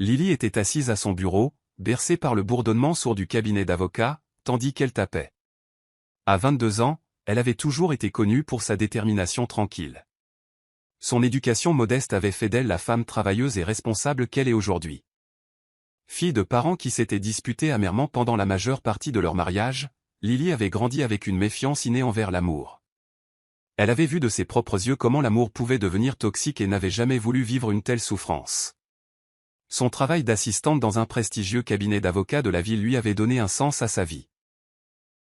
Lily était assise à son bureau, bercée par le bourdonnement sourd du cabinet d'avocat, tandis qu'elle tapait. À 22 ans, elle avait toujours été connue pour sa détermination tranquille. Son éducation modeste avait fait d'elle la femme travailleuse et responsable qu'elle est aujourd'hui. Fille de parents qui s'étaient disputés amèrement pendant la majeure partie de leur mariage, Lily avait grandi avec une méfiance innée envers l'amour. Elle avait vu de ses propres yeux comment l'amour pouvait devenir toxique et n'avait jamais voulu vivre une telle souffrance. Son travail d'assistante dans un prestigieux cabinet d'avocats de la ville lui avait donné un sens à sa vie.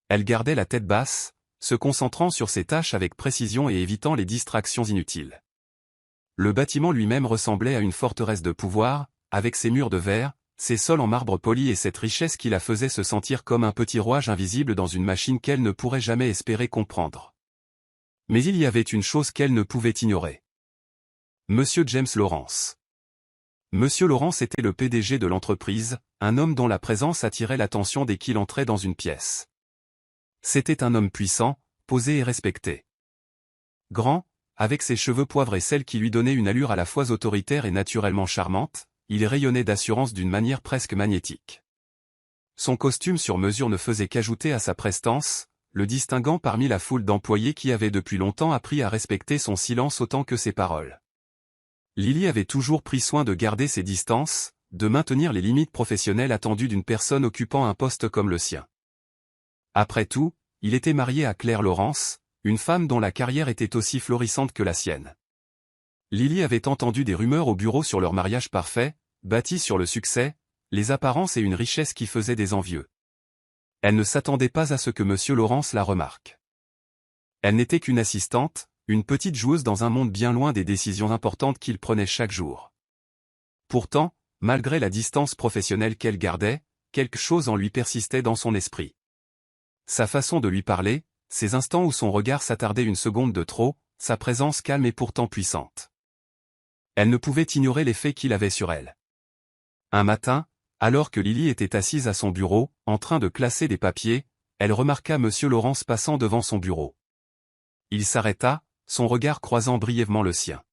Elle gardait la tête basse, se concentrant sur ses tâches avec précision et évitant les distractions inutiles. Le bâtiment lui-même ressemblait à une forteresse de pouvoir, avec ses murs de verre, ses sols en marbre poli et cette richesse qui la faisait se sentir comme un petit rouage invisible dans une machine qu'elle ne pourrait jamais espérer comprendre. Mais il y avait une chose qu'elle ne pouvait ignorer. Monsieur James Lawrence. Monsieur Lawrence était le PDG de l'entreprise, un homme dont la présence attirait l'attention dès qu'il entrait dans une pièce. C'était un homme puissant, posé et respecté. Grand, avec ses cheveux poivrés, celle qui lui donnait une allure à la fois autoritaire et naturellement charmante, il rayonnait d'assurance d'une manière presque magnétique. Son costume sur mesure ne faisait qu'ajouter à sa prestance, le distinguant parmi la foule d'employés qui avaient depuis longtemps appris à respecter son silence autant que ses paroles. Lily avait toujours pris soin de garder ses distances, de maintenir les limites professionnelles attendues d'une personne occupant un poste comme le sien. Après tout, il était marié à Claire Lawrence, une femme dont la carrière était aussi florissante que la sienne. Lily avait entendu des rumeurs au bureau sur leur mariage parfait, bâti sur le succès, les apparences et une richesse qui faisaient des envieux. Elle ne s'attendait pas à ce que Monsieur Lawrence la remarque. Elle n'était qu'une assistante, une petite joueuse dans un monde bien loin des décisions importantes qu'il prenait chaque jour. Pourtant, malgré la distance professionnelle qu'elle gardait, quelque chose en lui persistait dans son esprit. Sa façon de lui parler, ces instants où son regard s'attardait une seconde de trop, sa présence calme et pourtant puissante. Elle ne pouvait ignorer l'effet qu'il avait sur elle. Un matin, alors que Lily était assise à son bureau, en train de classer des papiers, elle remarqua Monsieur Lawrence passant devant son bureau. Il s'arrêta, son regard croisant brièvement le sien.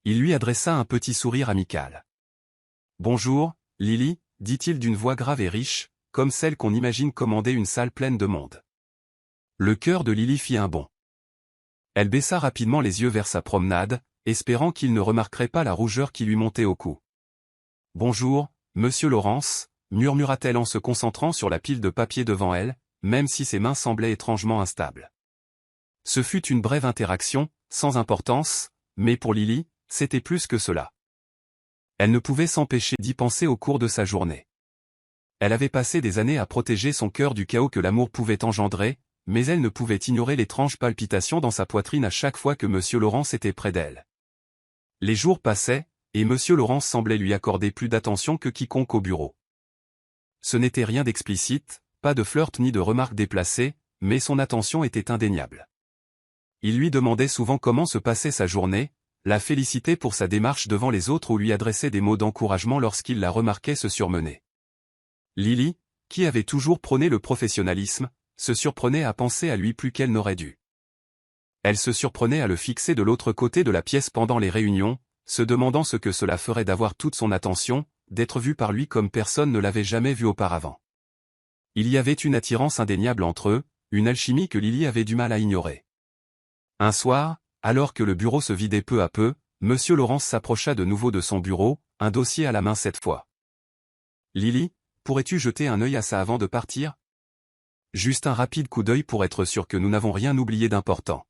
Il lui adressa un petit sourire amical. « Bonjour, Lily, dit-il d'une voix grave et riche, comme celle qu'on imagine commander une salle pleine de monde. Le cœur de Lily fit un bond. Elle baissa rapidement les yeux vers sa promenade, espérant qu'il ne remarquerait pas la rougeur qui lui montait au cou. « Bonjour, Monsieur Lawrence, murmura-t-elle en se concentrant sur la pile de papier devant elle, même si ses mains semblaient étrangement instables. Ce fut une brève interaction, sans importance, mais pour Lily, c'était plus que cela. Elle ne pouvait s'empêcher d'y penser au cours de sa journée. Elle avait passé des années à protéger son cœur du chaos que l'amour pouvait engendrer, mais elle ne pouvait ignorer l'étrange palpitation dans sa poitrine à chaque fois que Monsieur Lawrence était près d'elle. Les jours passaient, et Monsieur Lawrence semblait lui accorder plus d'attention que quiconque au bureau. Ce n'était rien d'explicite, pas de flirt ni de remarques déplacées, mais son attention était indéniable. Il lui demandait souvent comment se passait sa journée, la félicitait pour sa démarche devant les autres ou lui adressait des mots d'encouragement lorsqu'il la remarquait se surmener. Lily, qui avait toujours prôné le professionnalisme, se surprenait à penser à lui plus qu'elle n'aurait dû. Elle se surprenait à le fixer de l'autre côté de la pièce pendant les réunions, se demandant ce que cela ferait d'avoir toute son attention, d'être vue par lui comme personne ne l'avait jamais vu auparavant. Il y avait une attirance indéniable entre eux, une alchimie que Lily avait du mal à ignorer. Un soir, alors que le bureau se vidait peu à peu, Monsieur Lawrence s'approcha de nouveau de son bureau, un dossier à la main cette fois. « Lily, pourrais-tu jeter un œil à ça avant de partir ? Juste un rapide coup d'œil pour être sûr que nous n'avons rien oublié d'important. »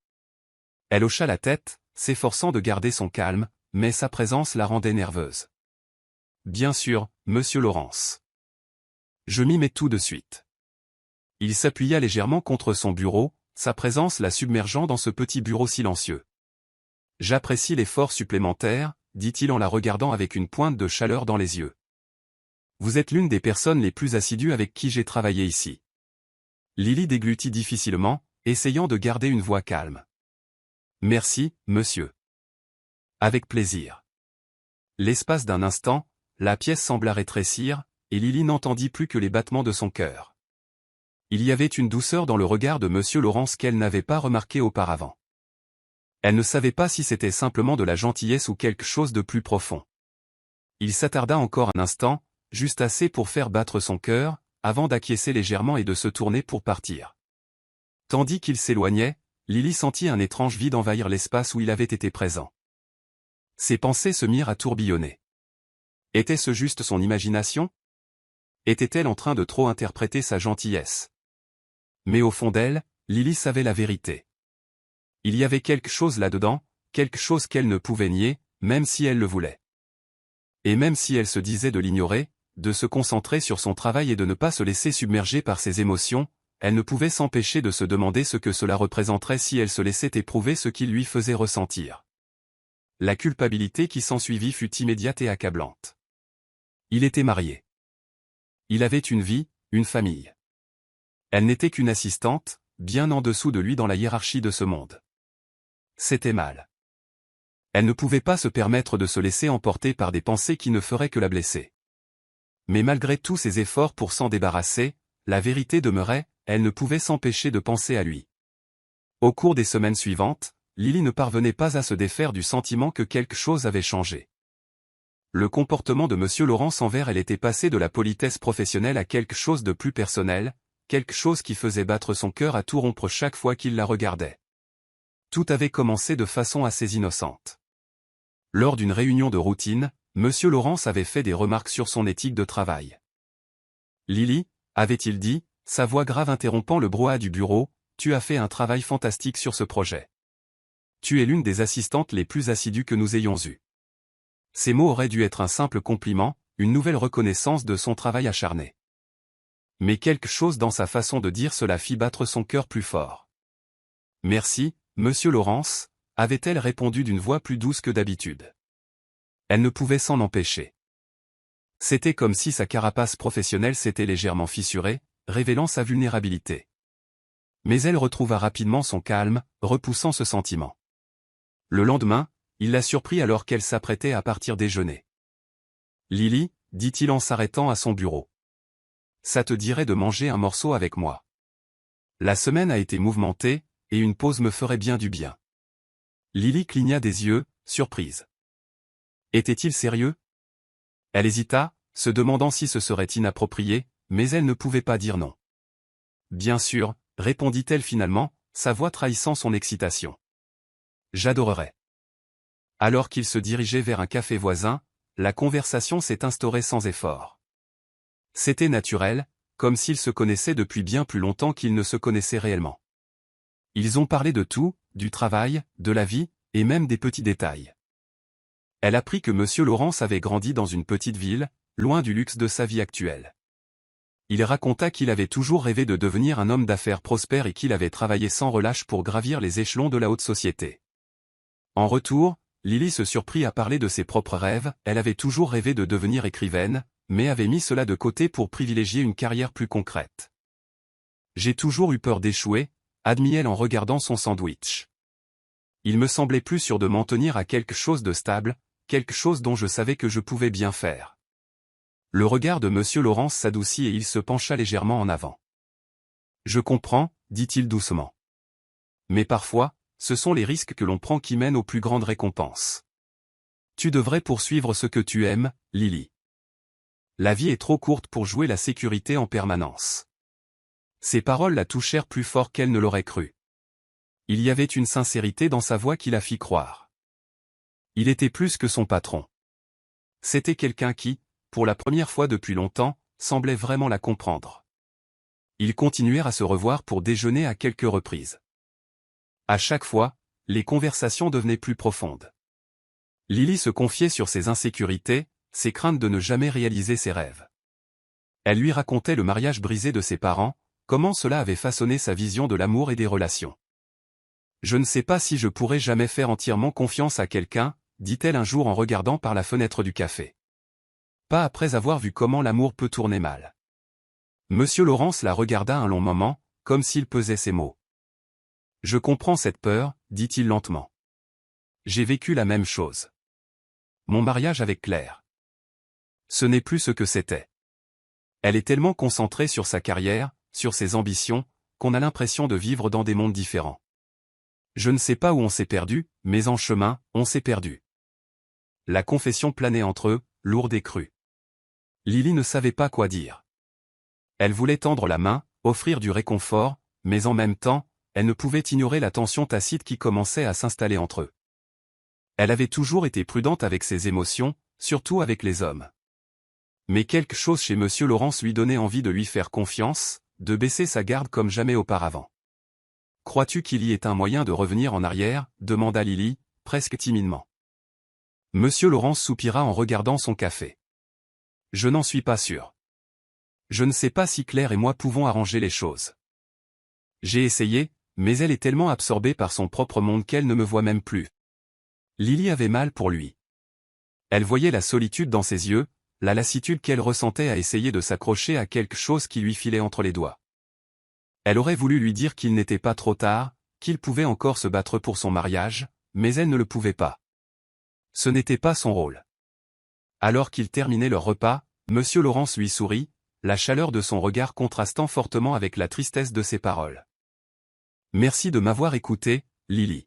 Elle hocha la tête, s'efforçant de garder son calme, mais sa présence la rendait nerveuse. « Bien sûr, Monsieur Lawrence. Je m'y mets tout de suite. » Il s'appuya légèrement contre son bureau, sa présence la submergeant dans ce petit bureau silencieux. « J'apprécie l'effort supplémentaire, dit-il en la regardant avec une pointe de chaleur dans les yeux. Vous êtes l'une des personnes les plus assidues avec qui j'ai travaillé ici. » Lily déglutit difficilement, essayant de garder une voix calme. « Merci, monsieur. » « Avec plaisir. » L'espace d'un instant, la pièce sembla rétrécir, et Lily n'entendit plus que les battements de son cœur. Il y avait une douceur dans le regard de Monsieur Lawrence qu'elle n'avait pas remarqué auparavant. Elle ne savait pas si c'était simplement de la gentillesse ou quelque chose de plus profond. Il s'attarda encore un instant, juste assez pour faire battre son cœur, avant d'acquiescer légèrement et de se tourner pour partir. Tandis qu'il s'éloignait, Lily sentit un étrange vide envahir l'espace où il avait été présent. Ses pensées se mirent à tourbillonner. Était-ce juste son imagination? Était-elle en train de trop interpréter sa gentillesse? Mais au fond d'elle, Lily savait la vérité. Il y avait quelque chose là-dedans, quelque chose qu'elle ne pouvait nier, même si elle le voulait. Et même si elle se disait de l'ignorer, de se concentrer sur son travail et de ne pas se laisser submerger par ses émotions, elle ne pouvait s'empêcher de se demander ce que cela représenterait si elle se laissait éprouver ce qu'il lui faisait ressentir. La culpabilité qui s'ensuivit fut immédiate et accablante. Il était marié. Il avait une vie, une famille. Elle n'était qu'une assistante, bien en dessous de lui dans la hiérarchie de ce monde. C'était mal. Elle ne pouvait pas se permettre de se laisser emporter par des pensées qui ne feraient que la blesser. Mais malgré tous ses efforts pour s'en débarrasser, la vérité demeurait, elle ne pouvait s'empêcher de penser à lui. Au cours des semaines suivantes, Lily ne parvenait pas à se défaire du sentiment que quelque chose avait changé. Le comportement de M. Laurence envers elle était passé de la politesse professionnelle à quelque chose de plus personnel, quelque chose qui faisait battre son cœur à tout rompre chaque fois qu'il la regardait. Tout avait commencé de façon assez innocente. Lors d'une réunion de routine, M. Laurence avait fait des remarques sur son éthique de travail. « Lily, avait-il dit, sa voix grave interrompant le brouhaha du bureau, tu as fait un travail fantastique sur ce projet. Tu es l'une des assistantes les plus assidues que nous ayons eues. » Ces mots auraient dû être un simple compliment, une nouvelle reconnaissance de son travail acharné. Mais quelque chose dans sa façon de dire cela fit battre son cœur plus fort. « Merci, Monsieur Laurence », avait-elle répondu d'une voix plus douce que d'habitude. Elle ne pouvait s'en empêcher. C'était comme si sa carapace professionnelle s'était légèrement fissurée, révélant sa vulnérabilité. Mais elle retrouva rapidement son calme, repoussant ce sentiment. Le lendemain, il la surprit alors qu'elle s'apprêtait à partir déjeuner. « Lily, dit-il en s'arrêtant à son bureau. Ça te dirait de manger un morceau avec moi. La semaine a été mouvementée, et une pause me ferait bien du bien. » Lily cligna des yeux, surprise. Était-il sérieux? Elle hésita, se demandant si ce serait inapproprié, mais elle ne pouvait pas dire non. Bien sûr, répondit-elle finalement, sa voix trahissant son excitation. J'adorerais. Alors qu'il se dirigeait vers un café voisin, la conversation s'est instaurée sans effort. C'était naturel, comme s'ils se connaissaient depuis bien plus longtemps qu'ils ne se connaissaient réellement. Ils ont parlé de tout, du travail, de la vie, et même des petits détails. Elle apprit que M. Laurence avait grandi dans une petite ville, loin du luxe de sa vie actuelle. Il raconta qu'il avait toujours rêvé de devenir un homme d'affaires prospère et qu'il avait travaillé sans relâche pour gravir les échelons de la haute société. En retour, Lily se surprit à parler de ses propres rêves, elle avait toujours rêvé de devenir écrivaine, mais avait mis cela de côté pour privilégier une carrière plus concrète. J'ai toujours eu peur d'échouer, admit-elle en regardant son sandwich. Il me semblait plus sûr de m'en tenir à quelque chose de stable, quelque chose dont je savais que je pouvais bien faire. Le regard de M. Laurence s'adoucit et il se pencha légèrement en avant. Je comprends, dit-il doucement. Mais parfois, ce sont les risques que l'on prend qui mènent aux plus grandes récompenses. Tu devrais poursuivre ce que tu aimes, Lily. La vie est trop courte pour jouer la sécurité en permanence. Ces paroles la touchèrent plus fort qu'elle ne l'aurait cru. Il y avait une sincérité dans sa voix qui la fit croire. Il était plus que son patron. C'était quelqu'un qui, pour la première fois depuis longtemps, semblait vraiment la comprendre. Ils continuèrent à se revoir pour déjeuner à quelques reprises. À chaque fois, les conversations devenaient plus profondes. Lily se confiait sur ses insécurités, ses craintes de ne jamais réaliser ses rêves. Elle lui racontait le mariage brisé de ses parents, comment cela avait façonné sa vision de l'amour et des relations. Je ne sais pas si je pourrai jamais faire entièrement confiance à quelqu'un, dit-elle un jour en regardant par la fenêtre du café. Pas après avoir vu comment l'amour peut tourner mal. Monsieur Laurence la regarda un long moment, comme s'il pesait ses mots. Je comprends cette peur, dit-il lentement. J'ai vécu la même chose. Mon mariage avec Claire. Ce n'est plus ce que c'était. Elle est tellement concentrée sur sa carrière, sur ses ambitions, qu'on a l'impression de vivre dans des mondes différents. Je ne sais pas où on s'est perdu, mais en chemin, on s'est perdu. La confession planait entre eux, lourde et crue. Lily ne savait pas quoi dire. Elle voulait tendre la main, offrir du réconfort, mais en même temps, elle ne pouvait ignorer la tension tacite qui commençait à s'installer entre eux. Elle avait toujours été prudente avec ses émotions, surtout avec les hommes. Mais quelque chose chez Monsieur Laurence lui donnait envie de lui faire confiance, de baisser sa garde comme jamais auparavant. « Crois-tu qu'il y ait un moyen de revenir en arrière » demanda Lily, presque timidement. Monsieur Laurence soupira en regardant son café. « Je n'en suis pas sûr. Je ne sais pas si Claire et moi pouvons arranger les choses. J'ai essayé, mais elle est tellement absorbée par son propre monde qu'elle ne me voit même plus. » Lily avait mal pour lui. Elle voyait la solitude dans ses yeux, la lassitude qu'elle ressentait à essayer de s'accrocher à quelque chose qui lui filait entre les doigts. Elle aurait voulu lui dire qu'il n'était pas trop tard, qu'il pouvait encore se battre pour son mariage, mais elle ne le pouvait pas. Ce n'était pas son rôle. Alors qu'ils terminaient leur repas, Monsieur Laurence lui sourit, la chaleur de son regard contrastant fortement avec la tristesse de ses paroles. « Merci de m'avoir écouté, Lily.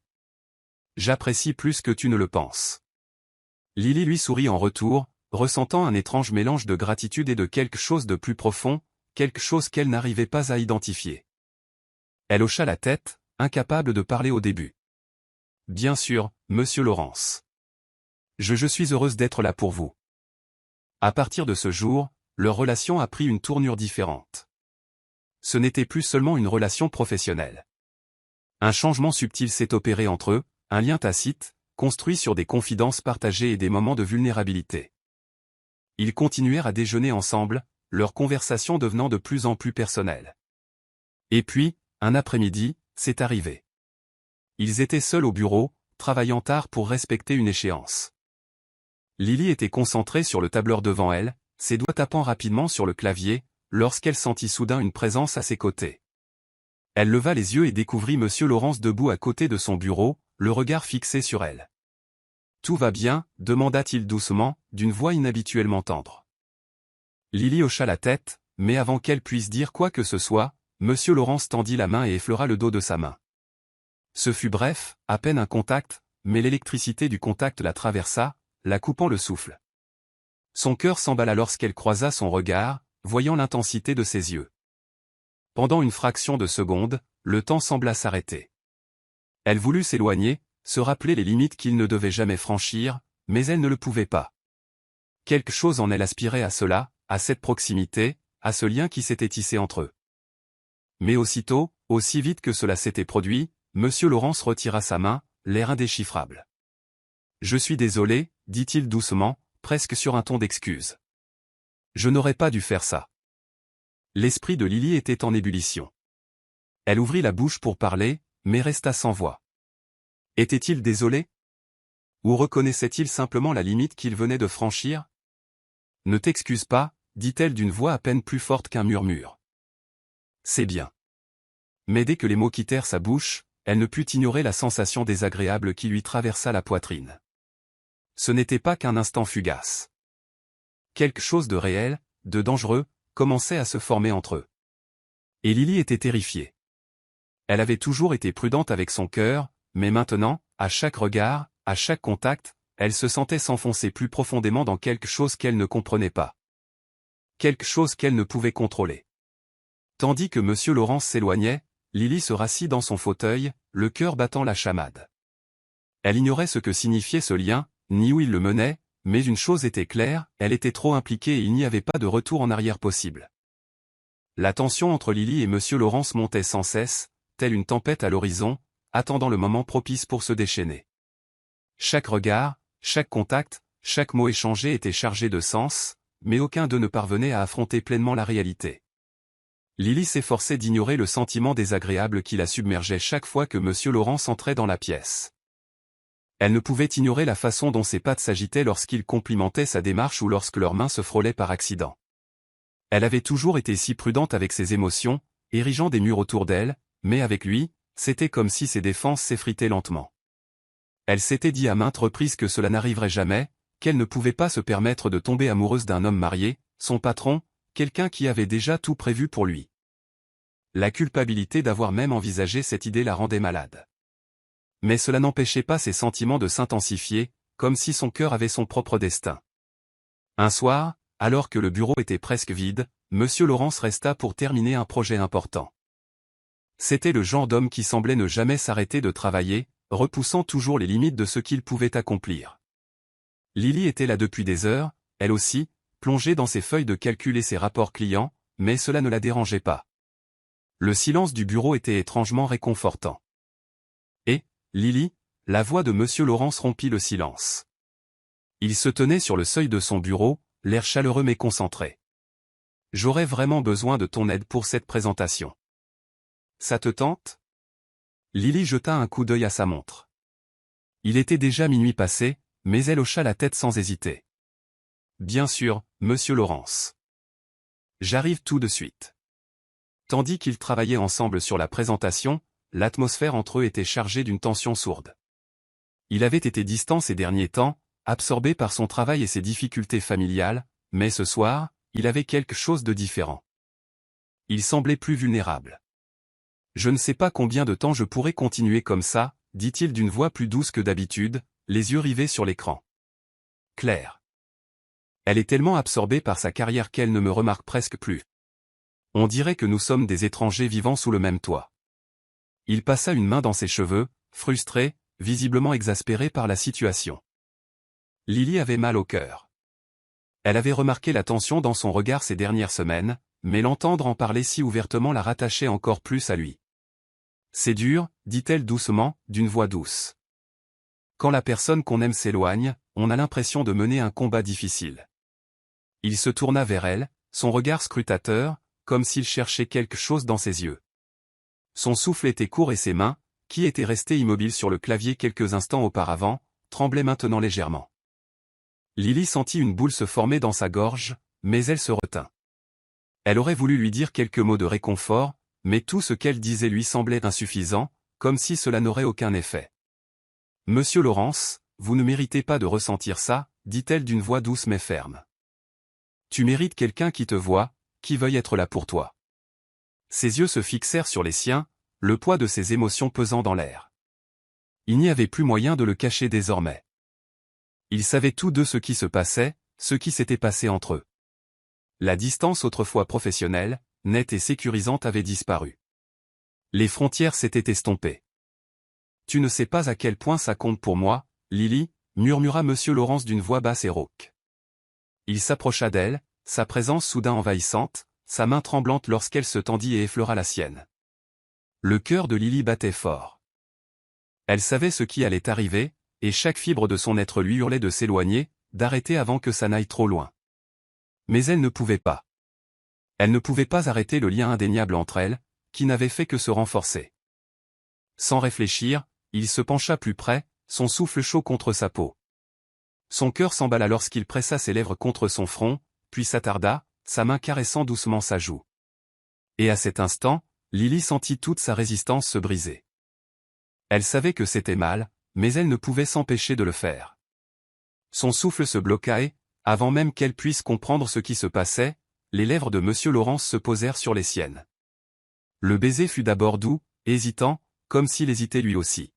J'apprécie plus que tu ne le penses. » Lily lui sourit en retour, ressentant un étrange mélange de gratitude et de quelque chose de plus profond, quelque chose qu'elle n'arrivait pas à identifier. Elle hocha la tête, incapable de parler au début. « Bien sûr, Monsieur Laurence. Je suis heureuse d'être là pour vous. » À partir de ce jour, leur relation a pris une tournure différente. Ce n'était plus seulement une relation professionnelle. Un changement subtil s'est opéré entre eux, un lien tacite, construit sur des confidences partagées et des moments de vulnérabilité. Ils continuèrent à déjeuner ensemble, leur conversation devenant de plus en plus personnelle. Et puis, un après-midi, c'est arrivé. Ils étaient seuls au bureau, travaillant tard pour respecter une échéance. Lily était concentrée sur le tableur devant elle, ses doigts tapant rapidement sur le clavier, lorsqu'elle sentit soudain une présence à ses côtés. Elle leva les yeux et découvrit Monsieur Laurence debout à côté de son bureau, le regard fixé sur elle. « Tout va bien ?» demanda-t-il doucement, d'une voix inhabituellement tendre. Lily hocha la tête, mais avant qu'elle puisse dire quoi que ce soit, Monsieur Laurence tendit la main et effleura le dos de sa main. Ce fut bref, à peine un contact, mais l'électricité du contact la traversa, la coupant le souffle. Son cœur s'emballa lorsqu'elle croisa son regard, voyant l'intensité de ses yeux. Pendant une fraction de seconde, le temps sembla s'arrêter. Elle voulut s'éloigner, se rappeler les limites qu'il ne devait jamais franchir, mais elle ne le pouvait pas. Quelque chose en elle aspirait à cela, à cette proximité, à ce lien qui s'était tissé entre eux. Mais aussitôt, aussi vite que cela s'était produit, Monsieur Laurence retira sa main, l'air indéchiffrable. « Je suis désolé, » dit-il doucement, presque sur un ton d'excuse. « Je n'aurais pas dû faire ça. » L'esprit de Lily était en ébullition. Elle ouvrit la bouche pour parler, mais resta sans voix. Était-il désolé? Ou reconnaissait-il simplement la limite qu'il venait de franchir? « Ne t'excuse pas, » dit-elle d'une voix à peine plus forte qu'un murmure. « C'est bien. » Mais dès que les mots quittèrent sa bouche, elle ne put ignorer la sensation désagréable qui lui traversa la poitrine. Ce n'était pas qu'un instant fugace. Quelque chose de réel, de dangereux, commençait à se former entre eux. Et Lily était terrifiée. Elle avait toujours été prudente avec son cœur, mais maintenant, à chaque regard, à chaque contact, elle se sentait s'enfoncer plus profondément dans quelque chose qu'elle ne comprenait pas. Quelque chose qu'elle ne pouvait contrôler. Tandis que Monsieur Laurence s'éloignait, Lily se rassit dans son fauteuil, le cœur battant la chamade. Elle ignorait ce que signifiait ce lien, ni où il le menait, mais une chose était claire, elle était trop impliquée et il n'y avait pas de retour en arrière possible. La tension entre Lily et Monsieur Laurence montait sans cesse, telle une tempête à l'horizon, attendant le moment propice pour se déchaîner. Chaque regard, chaque contact, chaque mot échangé était chargé de sens, mais aucun d'eux ne parvenait à affronter pleinement la réalité. Lily s'efforçait d'ignorer le sentiment désagréable qui la submergeait chaque fois que Monsieur Laurence entrait dans la pièce. Elle ne pouvait ignorer la façon dont ses pattes s'agitaient lorsqu'il complimentait sa démarche ou lorsque leurs mains se frôlaient par accident. Elle avait toujours été si prudente avec ses émotions, érigeant des murs autour d'elle, mais avec lui, c'était comme si ses défenses s'effritaient lentement. Elle s'était dit à maintes reprises que cela n'arriverait jamais, qu'elle ne pouvait pas se permettre de tomber amoureuse d'un homme marié, son patron, quelqu'un qui avait déjà tout prévu pour lui. La culpabilité d'avoir même envisagé cette idée la rendait malade. Mais cela n'empêchait pas ses sentiments de s'intensifier, comme si son cœur avait son propre destin. Un soir, alors que le bureau était presque vide, Monsieur Laurence resta pour terminer un projet important. C'était le genre d'homme qui semblait ne jamais s'arrêter de travailler, repoussant toujours les limites de ce qu'il pouvait accomplir. Lily était là depuis des heures, elle aussi, plongée dans ses feuilles de calcul et ses rapports clients, mais cela ne la dérangeait pas. Le silence du bureau était étrangement réconfortant. Et, Lily, la voix de Monsieur Laurence rompit le silence. Il se tenait sur le seuil de son bureau, l'air chaleureux mais concentré. « J'aurais vraiment besoin de ton aide pour cette présentation. Ça te tente ?» Lily jeta un coup d'œil à sa montre. Il était déjà minuit passé, mais elle hocha la tête sans hésiter. « Bien sûr, Monsieur Laurence. J'arrive tout de suite. » Tandis qu'ils travaillaient ensemble sur la présentation, l'atmosphère entre eux était chargée d'une tension sourde. Il avait été distant ces derniers temps, absorbé par son travail et ses difficultés familiales, mais ce soir, il avait quelque chose de différent. Il semblait plus vulnérable. « Je ne sais pas combien de temps je pourrai continuer comme ça, » dit-il d'une voix plus douce que d'habitude, les yeux rivés sur l'écran. « Claire. Elle est tellement absorbée par sa carrière qu'elle ne me remarque presque plus. On dirait que nous sommes des étrangers vivant sous le même toit. » Il passa une main dans ses cheveux, frustré, visiblement exaspéré par la situation. Lily avait mal au cœur. Elle avait remarqué la tension dans son regard ces dernières semaines, mais l'entendre en parler si ouvertement la rattachait encore plus à lui. « C'est dur, dit-elle doucement, d'une voix douce. Quand la personne qu'on aime s'éloigne, on a l'impression de mener un combat difficile. » Il se tourna vers elle, son regard scrutateur, comme s'il cherchait quelque chose dans ses yeux. Son souffle était court et ses mains, qui étaient restées immobiles sur le clavier quelques instants auparavant, tremblaient maintenant légèrement. Lily sentit une boule se former dans sa gorge, mais elle se retint. Elle aurait voulu lui dire quelques mots de réconfort, mais tout ce qu'elle disait lui semblait insuffisant, comme si cela n'aurait aucun effet. « Monsieur Laurence, vous ne méritez pas de ressentir ça, » dit-elle d'une voix douce mais ferme. « Tu mérites quelqu'un qui te voit, qui veuille être là pour toi. » Ses yeux se fixèrent sur les siens, le poids de ses émotions pesant dans l'air. Il n'y avait plus moyen de le cacher désormais. Ils savaient tous deux ce qui se passait, ce qui s'était passé entre eux. La distance autrefois professionnelle, nette et sécurisante avait disparu. Les frontières s'étaient estompées. « Tu ne sais pas à quel point ça compte pour moi, Lily, » murmura Monsieur Laurence d'une voix basse et rauque. Il s'approcha d'elle, sa présence soudain envahissante, sa main tremblante lorsqu'elle se tendit et effleura la sienne. Le cœur de Lily battait fort. Elle savait ce qui allait arriver, et chaque fibre de son être lui hurlait de s'éloigner, d'arrêter avant que ça n'aille trop loin. Mais elle ne pouvait pas. Elle ne pouvait pas arrêter le lien indéniable entre elles, qui n'avait fait que se renforcer. Sans réfléchir, il se pencha plus près, son souffle chaud contre sa peau. Son cœur s'emballa lorsqu'il pressa ses lèvres contre son front, puis s'attarda, sa main caressant doucement sa joue. Et à cet instant, Lily sentit toute sa résistance se briser. Elle savait que c'était mal, mais elle ne pouvait s'empêcher de le faire. Son souffle se bloqua et, avant même qu'elle puisse comprendre ce qui se passait, les lèvres de Monsieur Laurence se posèrent sur les siennes. Le baiser fut d'abord doux, hésitant, comme s'il hésitait lui aussi.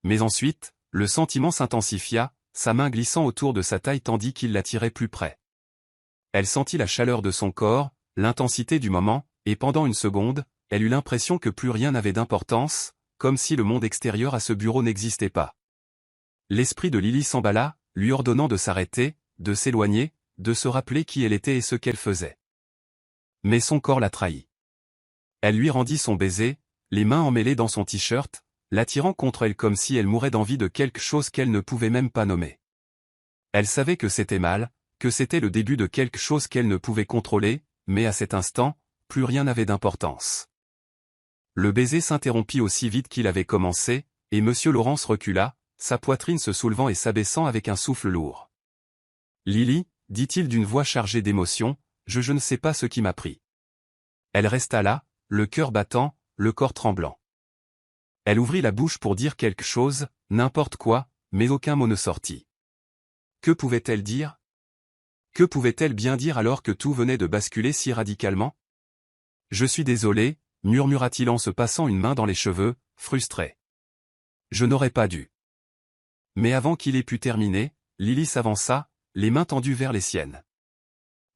Mais ensuite, le sentiment s'intensifia, sa main glissant autour de sa taille tandis qu'il l'attirait plus près. Elle sentit la chaleur de son corps, l'intensité du moment, et pendant une seconde, elle eut l'impression que plus rien n'avait d'importance, comme si le monde extérieur à ce bureau n'existait pas. L'esprit de Lily s'emballa, lui ordonnant de s'arrêter, de s'éloigner, de se rappeler qui elle était et ce qu'elle faisait. Mais son corps la trahit. Elle lui rendit son baiser, les mains emmêlées dans son t-shirt, l'attirant contre elle comme si elle mourait d'envie de quelque chose qu'elle ne pouvait même pas nommer. Elle savait que c'était mal, que c'était le début de quelque chose qu'elle ne pouvait contrôler, mais à cet instant, plus rien n'avait d'importance. Le baiser s'interrompit aussi vite qu'il avait commencé, et Monsieur Laurence recula, sa poitrine se soulevant et s'abaissant avec un souffle lourd. « Lily, » dit-il d'une voix chargée d'émotion, « je ne sais pas ce qui m'a pris. » Elle resta là, le cœur battant, le corps tremblant. Elle ouvrit la bouche pour dire quelque chose, n'importe quoi, mais aucun mot ne sortit. Que pouvait-elle dire? Que pouvait-elle bien dire alors que tout venait de basculer si radicalement? « Je suis désolé, » murmura-t-il en se passant une main dans les cheveux, frustré. « Je n'aurais pas dû. » Mais avant qu'il ait pu terminer, Lily s'avança, les mains tendues vers les siennes.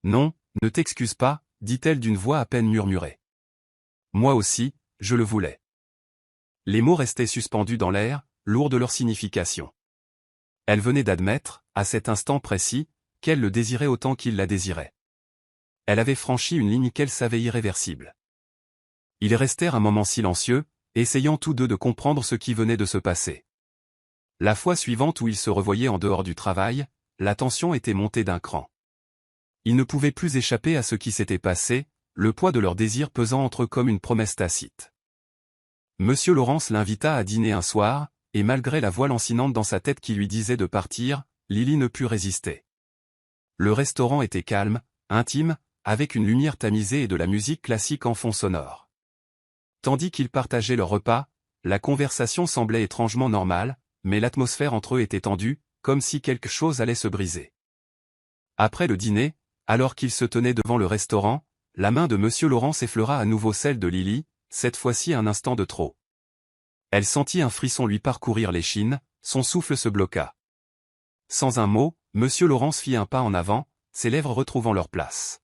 Non, ne t'excuse pas, dit-elle d'une voix à peine murmurée. Moi aussi, je le voulais. Les mots restaient suspendus dans l'air, lourds de leur signification. Elle venait d'admettre, à cet instant précis, qu'elle le désirait autant qu'il la désirait. Elle avait franchi une ligne qu'elle savait irréversible. Ils restèrent un moment silencieux, essayant tous deux de comprendre ce qui venait de se passer. La fois suivante où ils se revoyaient en dehors du travail, la tension était montée d'un cran. Ils ne pouvaient plus échapper à ce qui s'était passé, le poids de leur désir pesant entre eux comme une promesse tacite. Monsieur Laurence l'invita à dîner un soir, et malgré la voix lancinante dans sa tête qui lui disait de partir, Lily ne put résister. Le restaurant était calme, intime, avec une lumière tamisée et de la musique classique en fond sonore. Tandis qu'ils partageaient leur repas, la conversation semblait étrangement normale, mais l'atmosphère entre eux était tendue, comme si quelque chose allait se briser. Après le dîner, alors qu'ils se tenaient devant le restaurant, la main de Monsieur Laurence effleura à nouveau celle de Lily, cette fois-ci un instant de trop. Elle sentit un frisson lui parcourir l'échine, son souffle se bloqua. Sans un mot, Monsieur Laurence fit un pas en avant, ses lèvres retrouvant leur place.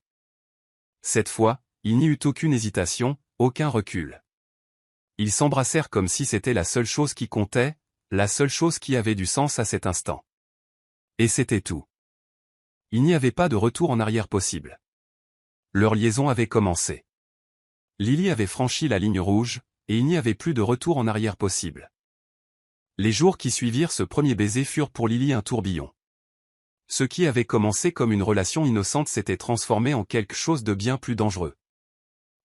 Cette fois, il n'y eut aucune hésitation, aucun recul. Ils s'embrassèrent comme si c'était la seule chose qui comptait, la seule chose qui avait du sens à cet instant. Et c'était tout. Il n'y avait pas de retour en arrière possible. Leur liaison avait commencé. Lily avait franchi la ligne rouge, et il n'y avait plus de retour en arrière possible. Les jours qui suivirent ce premier baiser furent pour Lily un tourbillon. Ce qui avait commencé comme une relation innocente s'était transformé en quelque chose de bien plus dangereux.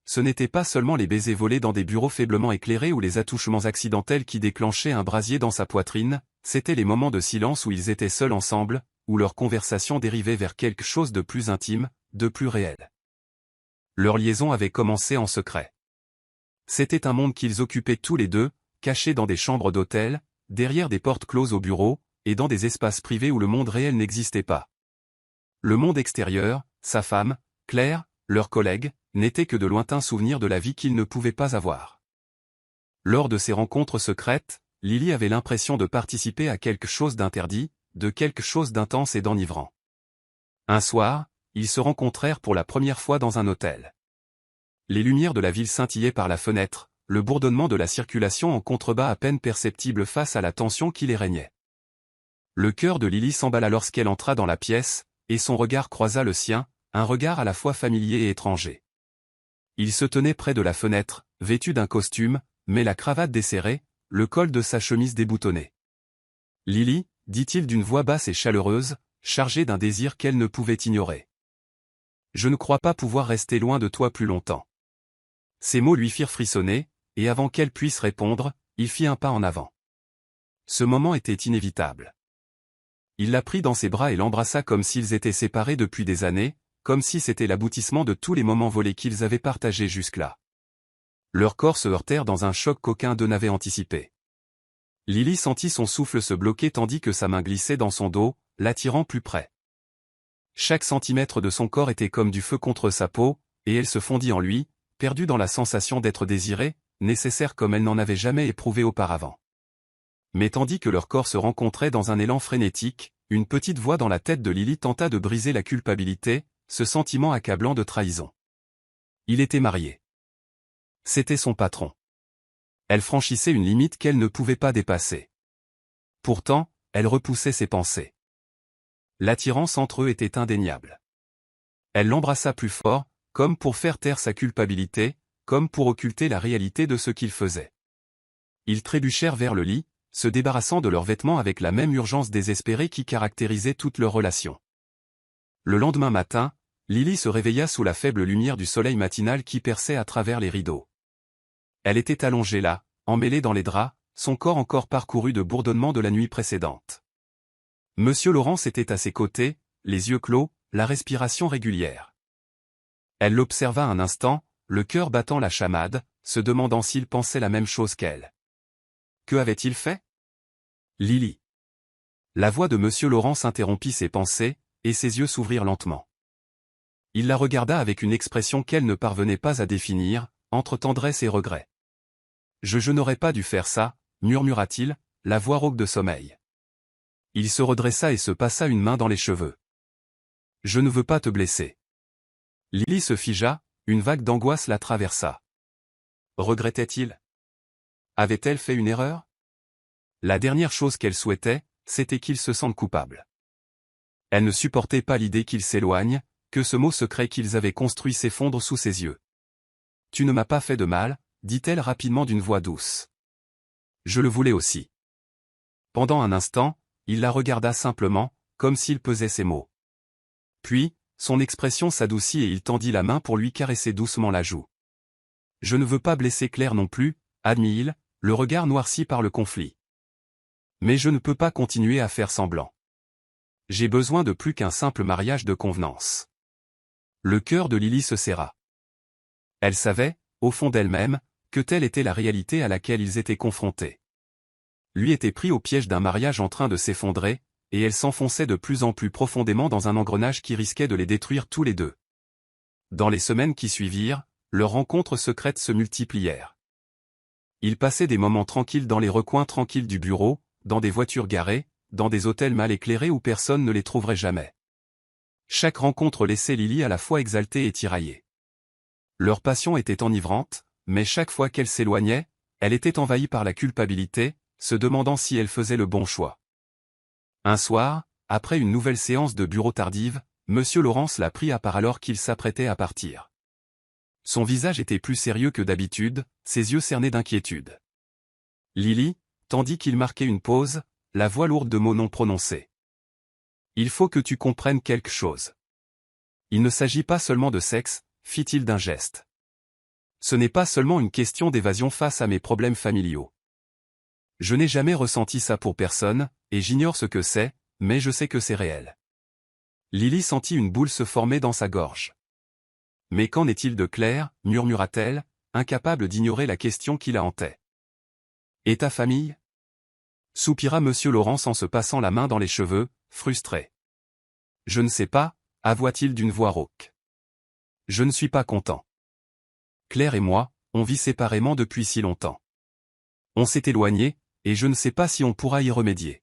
Ce n'étaient pas seulement les baisers volés dans des bureaux faiblement éclairés ou les attouchements accidentels qui déclenchaient un brasier dans sa poitrine, c'étaient les moments de silence où ils étaient seuls ensemble, où leur conversation dérivait vers quelque chose de plus intime, de plus réel. Leur liaison avait commencé en secret. C'était un monde qu'ils occupaient tous les deux, cachés dans des chambres d'hôtel, derrière des portes closes au bureau, et dans des espaces privés où le monde réel n'existait pas. Le monde extérieur, sa femme, Claire, leurs collègues, n'étaient que de lointains souvenirs de la vie qu'ils ne pouvaient pas avoir. Lors de ces rencontres secrètes, Lily avait l'impression de participer à quelque chose d'interdit, de quelque chose d'intense et d'enivrant. Un soir, ils se rencontrèrent pour la première fois dans un hôtel. Les lumières de la ville scintillaient par la fenêtre, le bourdonnement de la circulation en contrebas à peine perceptible face à la tension qui les régnait. Le cœur de Lily s'emballa lorsqu'elle entra dans la pièce, et son regard croisa le sien, un regard à la fois familier et étranger. Il se tenait près de la fenêtre, vêtu d'un costume, mais la cravate desserrée, le col de sa chemise déboutonné. « Lily » dit-il d'une voix basse et chaleureuse, chargée d'un désir qu'elle ne pouvait ignorer. « Je ne crois pas pouvoir rester loin de toi plus longtemps. » Ces mots lui firent frissonner, et avant qu'elle puisse répondre, il fit un pas en avant. Ce moment était inévitable. Il la prit dans ses bras et l'embrassa comme s'ils étaient séparés depuis des années, comme si c'était l'aboutissement de tous les moments volés qu'ils avaient partagés jusque-là. Leurs corps se heurtèrent dans un choc qu'aucun d'eux n'avait anticipé. Lily sentit son souffle se bloquer tandis que sa main glissait dans son dos, l'attirant plus près. Chaque centimètre de son corps était comme du feu contre sa peau, et elle se fondit en lui, perdue dans la sensation d'être désirée, nécessaire comme elle n'en avait jamais éprouvé auparavant. Mais tandis que leurs corps se rencontraient dans un élan frénétique, une petite voix dans la tête de Lily tenta de briser la culpabilité, ce sentiment accablant de trahison. Il était marié. C'était son patron. Elle franchissait une limite qu'elle ne pouvait pas dépasser. Pourtant, elle repoussait ses pensées. L'attirance entre eux était indéniable. Elle l'embrassa plus fort, comme pour faire taire sa culpabilité, comme pour occulter la réalité de ce qu'il faisait. Ils trébuchèrent vers le lit, se débarrassant de leurs vêtements avec la même urgence désespérée qui caractérisait toute leur relation. Le lendemain matin, Lily se réveilla sous la faible lumière du soleil matinal qui perçait à travers les rideaux. Elle était allongée là, emmêlée dans les draps, son corps encore parcouru de bourdonnements de la nuit précédente. Monsieur Laurence était à ses côtés, les yeux clos, la respiration régulière. Elle l'observa un instant, le cœur battant la chamade, se demandant s'il pensait la même chose qu'elle. Que avait-il fait? Lily. La voix de Monsieur Laurence interrompit ses pensées, et ses yeux s'ouvrirent lentement. Il la regarda avec une expression qu'elle ne parvenait pas à définir, entre tendresse et regret. « Je n'aurais pas dû faire ça, » murmura-t-il, la voix rauque de sommeil. Il se redressa et se passa une main dans les cheveux. Je ne veux pas te blesser. Lily se figea, une vague d'angoisse la traversa. Regrettait-il? Avait-elle fait une erreur? La dernière chose qu'elle souhaitait, c'était qu'il se sente coupable. Elle ne supportait pas l'idée qu'il s'éloigne, que ce mot secret qu'ils avaient construit s'effondre sous ses yeux. Tu ne m'as pas fait de mal, dit-elle rapidement d'une voix douce. Je le voulais aussi. Pendant un instant, il la regarda simplement, comme s'il pesait ses mots. Puis, son expression s'adoucit et il tendit la main pour lui caresser doucement la joue. Je ne veux pas blesser Claire non plus, admit-il, le regard noirci par le conflit. Mais je ne peux pas continuer à faire semblant. J'ai besoin de plus qu'un simple mariage de convenance. Le cœur de Lily se serra. Elle savait, au fond d'elle-même, que telle était la réalité à laquelle ils étaient confrontés. Lui était pris au piège d'un mariage en train de s'effondrer, et elle s'enfonçait de plus en plus profondément dans un engrenage qui risquait de les détruire tous les deux. Dans les semaines qui suivirent, leurs rencontres secrètes se multiplièrent. Ils passaient des moments tranquilles dans les recoins tranquilles du bureau, dans des voitures garées, dans des hôtels mal éclairés où personne ne les trouverait jamais. Chaque rencontre laissait Lily à la fois exaltée et tiraillée. Leur passion était enivrante, mais chaque fois qu'elle s'éloignait, elle était envahie par la culpabilité, se demandant si elle faisait le bon choix. Un soir, après une nouvelle séance de bureau tardive, Monsieur Laurence la prit à part alors qu'il s'apprêtait à partir. Son visage était plus sérieux que d'habitude, ses yeux cernés d'inquiétude. Lily, tandis qu'il marquait une pause, la voix lourde de mots non prononcés. Il faut que tu comprennes quelque chose. Il ne s'agit pas seulement de sexe, fit-il d'un geste. Ce n'est pas seulement une question d'évasion face à mes problèmes familiaux. Je n'ai jamais ressenti ça pour personne, et j'ignore ce que c'est, mais je sais que c'est réel. Lily sentit une boule se former dans sa gorge. Mais qu'en est-il de Claire, murmura-t-elle, incapable d'ignorer la question qui la hantait. Et ta famille? Soupira Monsieur Laurence en se passant la main dans les cheveux, frustré. Je ne sais pas, avoua-t-il d'une voix rauque. Je ne suis pas content. Claire et moi, on vit séparément depuis si longtemps. On s'est éloignés, et je ne sais pas si on pourra y remédier.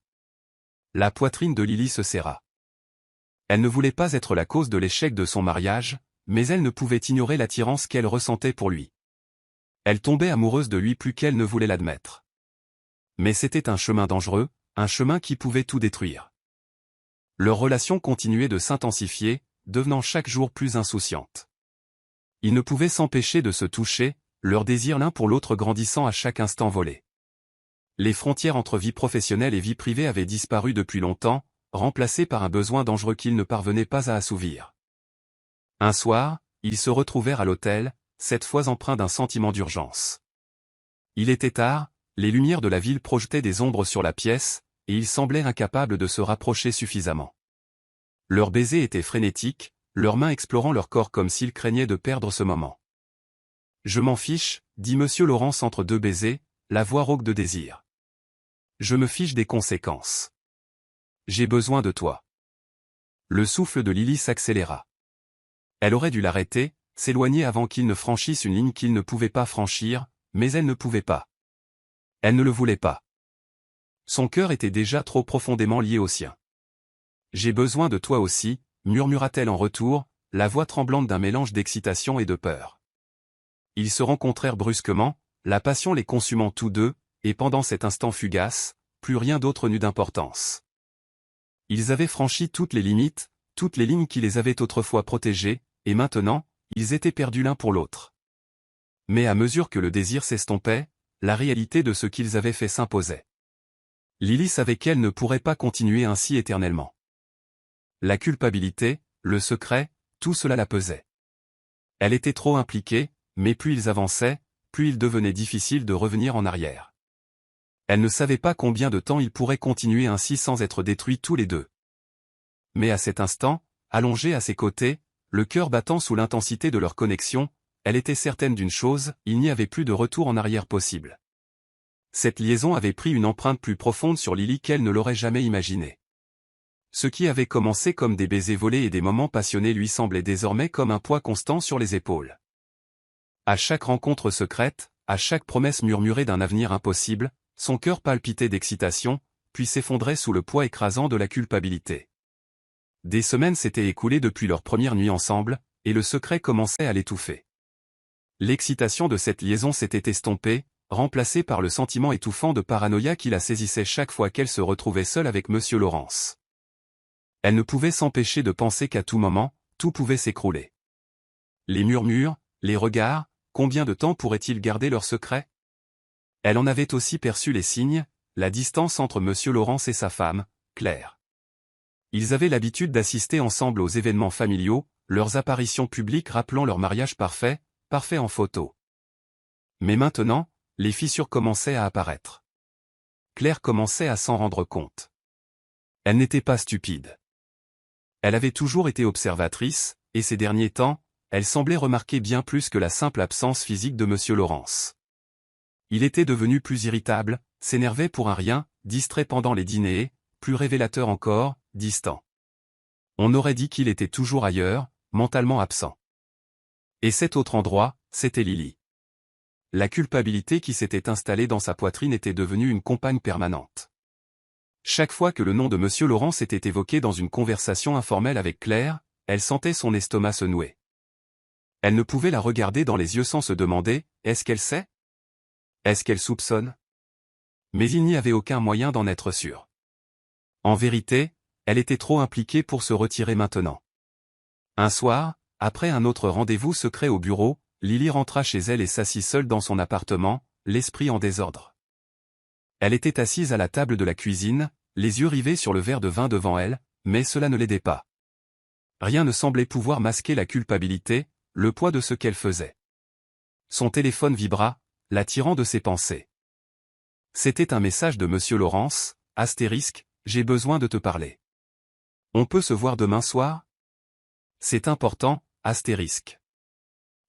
La poitrine de Lily se serra. Elle ne voulait pas être la cause de l'échec de son mariage, mais elle ne pouvait ignorer l'attirance qu'elle ressentait pour lui. Elle tombait amoureuse de lui plus qu'elle ne voulait l'admettre. Mais c'était un chemin dangereux, un chemin qui pouvait tout détruire. Leur relation continuait de s'intensifier, devenant chaque jour plus insouciante. Ils ne pouvaient s'empêcher de se toucher, leur désir l'un pour l'autre grandissant à chaque instant volé. Les frontières entre vie professionnelle et vie privée avaient disparu depuis longtemps, remplacées par un besoin dangereux qu'ils ne parvenaient pas à assouvir. Un soir, ils se retrouvèrent à l'hôtel, cette fois empreint d'un sentiment d'urgence. Il était tard, les lumières de la ville projetaient des ombres sur la pièce, et ils semblaient incapables de se rapprocher suffisamment. Leurs baisers étaient frénétiques, leurs mains explorant leur corps comme s'ils craignaient de perdre ce moment. Je m'en fiche, dit Monsieur Laurence entre deux baisers, la voix rauque de désir. Je me fiche des conséquences. J'ai besoin de toi. Le souffle de Lily s'accéléra. Elle aurait dû l'arrêter, s'éloigner avant qu'il ne franchisse une ligne qu'il ne pouvait pas franchir, mais elle ne pouvait pas. Elle ne le voulait pas. Son cœur était déjà trop profondément lié au sien. J'ai besoin de toi aussi, murmura-t-elle en retour, la voix tremblante d'un mélange d'excitation et de peur. Ils se rencontrèrent brusquement, la passion les consumant tous deux, et pendant cet instant fugace, plus rien d'autre n'eut d'importance. Ils avaient franchi toutes les limites, toutes les lignes qui les avaient autrefois protégés, et maintenant, ils étaient perdus l'un pour l'autre. Mais à mesure que le désir s'estompait, la réalité de ce qu'ils avaient fait s'imposait. Lily savait qu'elle ne pourrait pas continuer ainsi éternellement. La culpabilité, le secret, tout cela la pesait. Elle était trop impliquée, mais plus ils avançaient, plus il devenait difficile de revenir en arrière. Elle ne savait pas combien de temps ils pourraient continuer ainsi sans être détruits tous les deux. Mais à cet instant, allongée à ses côtés, le cœur battant sous l'intensité de leur connexion, elle était certaine d'une chose, il n'y avait plus de retour en arrière possible. Cette liaison avait pris une empreinte plus profonde sur Lily qu'elle ne l'aurait jamais imaginée. Ce qui avait commencé comme des baisers volés et des moments passionnés lui semblait désormais comme un poids constant sur les épaules. À chaque rencontre secrète, à chaque promesse murmurée d'un avenir impossible, son cœur palpitait d'excitation, puis s'effondrait sous le poids écrasant de la culpabilité. Des semaines s'étaient écoulées depuis leur première nuit ensemble, et le secret commençait à l'étouffer. L'excitation de cette liaison s'était estompée, remplacée par le sentiment étouffant de paranoïa qui la saisissait chaque fois qu'elle se retrouvait seule avec Monsieur Laurence. Elle ne pouvait s'empêcher de penser qu'à tout moment, tout pouvait s'écrouler. Les murmures, les regards, combien de temps pourraient-ils garder leur secret? Elle en avait aussi perçu les signes, la distance entre Monsieur Laurence et sa femme, Claire. Ils avaient l'habitude d'assister ensemble aux événements familiaux, leurs apparitions publiques rappelant leur mariage parfait en photo. Mais maintenant, les fissures commençaient à apparaître. Claire commençait à s'en rendre compte. Elle n'était pas stupide. Elle avait toujours été observatrice, et ces derniers temps, elle semblait remarquer bien plus que la simple absence physique de Monsieur Laurence. Il était devenu plus irritable, s'énervait pour un rien, distrait pendant les dîners et, plus révélateur encore, distant. On aurait dit qu'il était toujours ailleurs, mentalement absent. Et cet autre endroit, c'était Lily. La culpabilité qui s'était installée dans sa poitrine était devenue une compagne permanente. Chaque fois que le nom de Monsieur Laurence était évoqué dans une conversation informelle avec Claire, elle sentait son estomac se nouer. Elle ne pouvait la regarder dans les yeux sans se demander, est-ce qu'elle sait? Est-ce qu'elle soupçonne? Mais il n'y avait aucun moyen d'en être sûr. En vérité, elle était trop impliquée pour se retirer maintenant. Un soir, après un autre rendez-vous secret au bureau, Lily rentra chez elle et s'assit seule dans son appartement, l'esprit en désordre. Elle était assise à la table de la cuisine, les yeux rivés sur le verre de vin devant elle, mais cela ne l'aidait pas. Rien ne semblait pouvoir masquer la culpabilité, le poids de ce qu'elle faisait. Son téléphone vibra, l'attirant de ses pensées. C'était un message de Monsieur Laurence, astérisque, j'ai besoin de te parler. On peut se voir demain soir? C'est important, astérisque.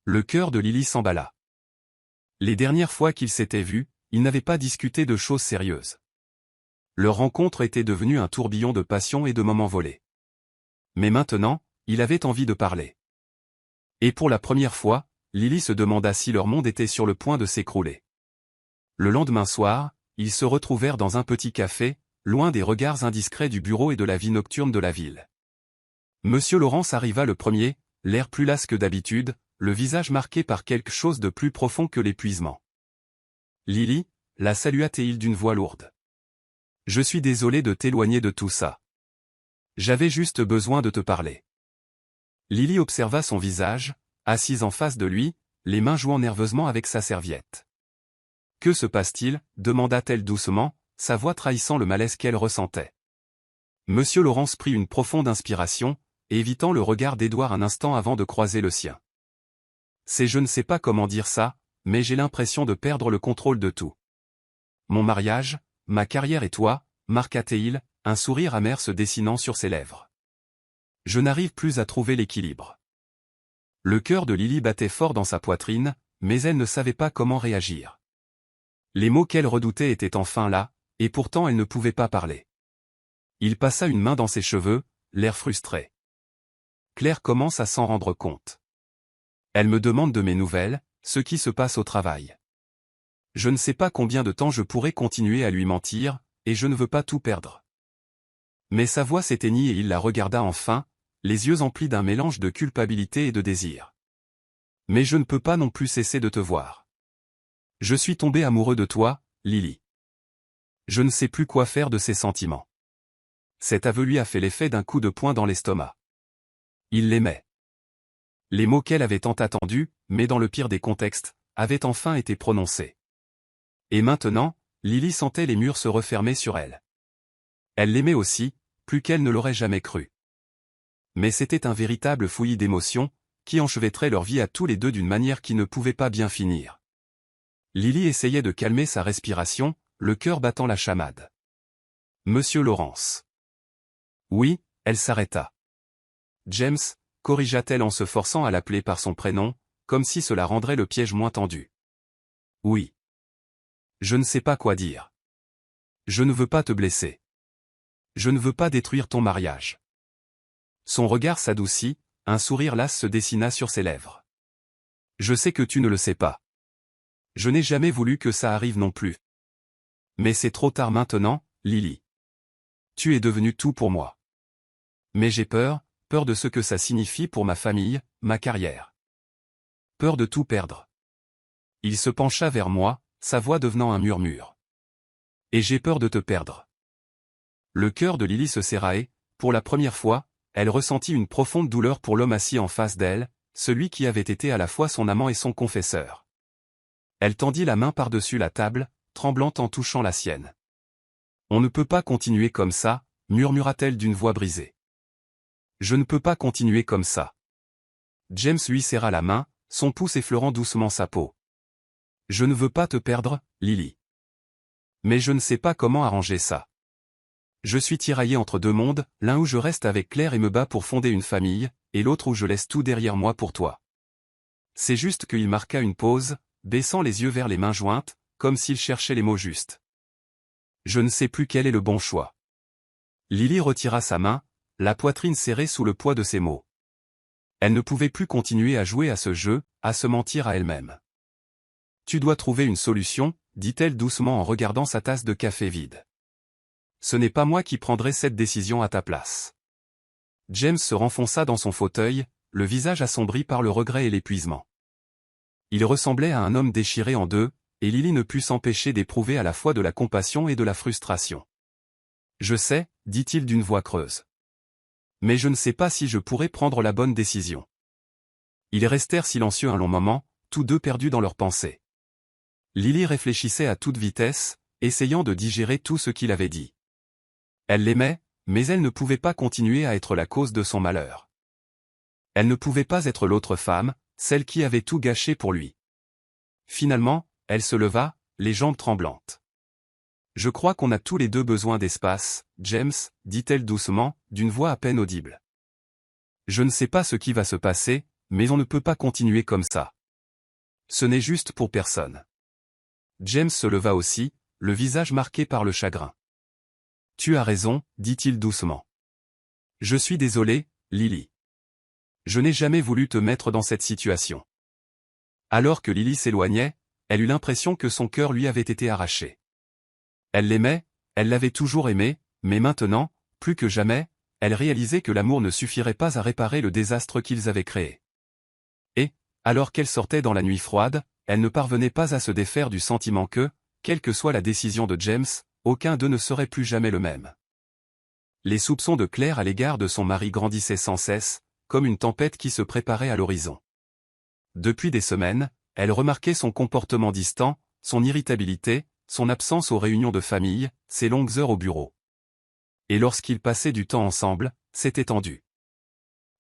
Le cœur de Lily s'emballa. Les dernières fois qu'ils s'étaient vus, ils n'avaient pas discuté de choses sérieuses. Leur rencontre était devenue un tourbillon de passion et de moments volés. Mais maintenant, il avait envie de parler. Et pour la première fois, Lily se demanda si leur monde était sur le point de s'écrouler. Le lendemain soir, ils se retrouvèrent dans un petit café, loin des regards indiscrets du bureau et de la vie nocturne de la ville. Monsieur Laurence arriva le premier, l'air plus las que d'habitude, le visage marqué par quelque chose de plus profond que l'épuisement. Lily, la salua-t-il d'une voix lourde. Je suis désolé de t'éloigner de tout ça. J'avais juste besoin de te parler. Lily observa son visage, assise en face de lui, les mains jouant nerveusement avec sa serviette. Que se passe-t-il? Demanda-t-elle doucement, sa voix trahissant le malaise qu'elle ressentait. Monsieur Laurence prit une profonde inspiration, évitant le regard d'Édouard un instant avant de croiser le sien. Je ne sais pas comment dire ça, mais j'ai l'impression de perdre le contrôle de tout. Mon mariage, ma carrière et toi, marqua-t-il, un sourire amer se dessinant sur ses lèvres. Je n'arrive plus à trouver l'équilibre. Le cœur de Lily battait fort dans sa poitrine, mais elle ne savait pas comment réagir. Les mots qu'elle redoutait étaient enfin là, et pourtant elle ne pouvait pas parler. Il passa une main dans ses cheveux, l'air frustré. Claire commence à s'en rendre compte. Elle me demande de mes nouvelles, ce qui se passe au travail. Je ne sais pas combien de temps je pourrai continuer à lui mentir, et je ne veux pas tout perdre. Mais sa voix s'éteignit et il la regarda enfin, les yeux emplis d'un mélange de culpabilité et de désir. Mais je ne peux pas non plus cesser de te voir. Je suis tombé amoureux de toi, Lily. Je ne sais plus quoi faire de ces sentiments. Cet aveu lui a fait l'effet d'un coup de poing dans l'estomac. Il l'aimait. Les mots qu'elle avait tant attendus, mais dans le pire des contextes, avaient enfin été prononcés. Et maintenant, Lily sentait les murs se refermer sur elle. Elle l'aimait aussi, plus qu'elle ne l'aurait jamais cru. Mais c'était un véritable fouillis d'émotions, qui enchevêtrait leur vie à tous les deux d'une manière qui ne pouvait pas bien finir. Lily essayait de calmer sa respiration, le cœur battant la chamade. Monsieur Laurence. Oui, elle s'arrêta. James, corrigea-t-elle en se forçant à l'appeler par son prénom, comme si cela rendrait le piège moins tendu. Oui. Je ne sais pas quoi dire. Je ne veux pas te blesser. Je ne veux pas détruire ton mariage. Son regard s'adoucit, un sourire las se dessina sur ses lèvres. Je sais que tu ne le sais pas. Je n'ai jamais voulu que ça arrive non plus. Mais c'est trop tard maintenant, Lily. Tu es devenue tout pour moi. Mais j'ai peur, peur de ce que ça signifie pour ma famille, ma carrière. Peur de tout perdre. Il se pencha vers moi, sa voix devenant un murmure. Et j'ai peur de te perdre. Le cœur de Lily se serra et, pour la première fois, elle ressentit une profonde douleur pour l'homme assis en face d'elle, celui qui avait été à la fois son amant et son confesseur. Elle tendit la main par-dessus la table, tremblante en touchant la sienne. « On ne peut pas continuer comme ça, » murmura-t-elle d'une voix brisée. « Je ne peux pas continuer comme ça. » James lui serra la main, son pouce effleurant doucement sa peau. « Je ne veux pas te perdre, Lily. Mais je ne sais pas comment arranger ça. Je suis tiraillé entre deux mondes, l'un où je reste avec Claire et me bats pour fonder une famille, et l'autre où je laisse tout derrière moi pour toi. » C'est juste qu'il marqua une pause, baissant les yeux vers les mains jointes, comme s'il cherchait les mots justes. Je ne sais plus quel est le bon choix. Lily retira sa main, la poitrine serrée sous le poids de ses mots. Elle ne pouvait plus continuer à jouer à ce jeu, à se mentir à elle-même. Tu dois trouver une solution, dit-elle doucement en regardant sa tasse de café vide. Ce n'est pas moi qui prendrai cette décision à ta place. James se renfonça dans son fauteuil, le visage assombri par le regret et l'épuisement. Il ressemblait à un homme déchiré en deux, et Lily ne put s'empêcher d'éprouver à la fois de la compassion et de la frustration. « Je sais, dit-il d'une voix creuse. Mais je ne sais pas si je pourrais prendre la bonne décision. » Ils restèrent silencieux un long moment, tous deux perdus dans leurs pensées. Lily réfléchissait à toute vitesse, essayant de digérer tout ce qu'il avait dit. Elle l'aimait, mais elle ne pouvait pas continuer à être la cause de son malheur. Elle ne pouvait pas être l'autre femme, celle qui avait tout gâché pour lui. Finalement, elle se leva, les jambes tremblantes. « Je crois qu'on a tous les deux besoin d'espace, James, dit-elle doucement, d'une voix à peine audible. Je ne sais pas ce qui va se passer, mais on ne peut pas continuer comme ça. Ce n'est juste pour personne. » James se leva aussi, le visage marqué par le chagrin. « Tu as raison, dit-il doucement. Je suis désolé, Lily. Je n'ai jamais voulu te mettre dans cette situation. » Alors que Lily s'éloignait, elle eut l'impression que son cœur lui avait été arraché. Elle l'aimait, elle l'avait toujours aimé, mais maintenant, plus que jamais, elle réalisait que l'amour ne suffirait pas à réparer le désastre qu'ils avaient créé. Et, alors qu'elle sortait dans la nuit froide, elle ne parvenait pas à se défaire du sentiment que, quelle que soit la décision de James, aucun d'eux ne serait plus jamais le même. Les soupçons de Claire à l'égard de son mari grandissaient sans cesse, comme une tempête qui se préparait à l'horizon. Depuis des semaines, elle remarquait son comportement distant, son irritabilité, son absence aux réunions de famille, ses longues heures au bureau. Et lorsqu'ils passaient du temps ensemble, c'était tendu.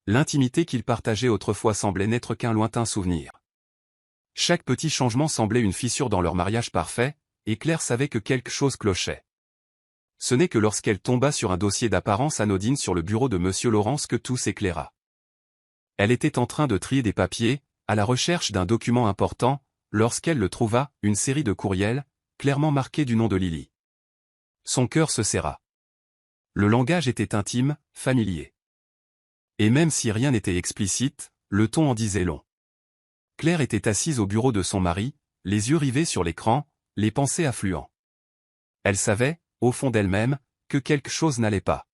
L'intimité qu'ils partageaient autrefois semblait n'être qu'un lointain souvenir. Chaque petit changement semblait une fissure dans leur mariage parfait, et Claire savait que quelque chose clochait. Ce n'est que lorsqu'elle tomba sur un dossier d'apparence anodine sur le bureau de Monsieur Laurence que tout s'éclaira. Elle était en train de trier des papiers, à la recherche d'un document important, lorsqu'elle le trouva, une série de courriels, clairement marqués du nom de Lily. Son cœur se serra. Le langage était intime, familier. Et même si rien n'était explicite, le ton en disait long. Claire était assise au bureau de son mari, les yeux rivés sur l'écran, les pensées affluent. Elle savait, au fond d'elle-même, que quelque chose n'allait pas.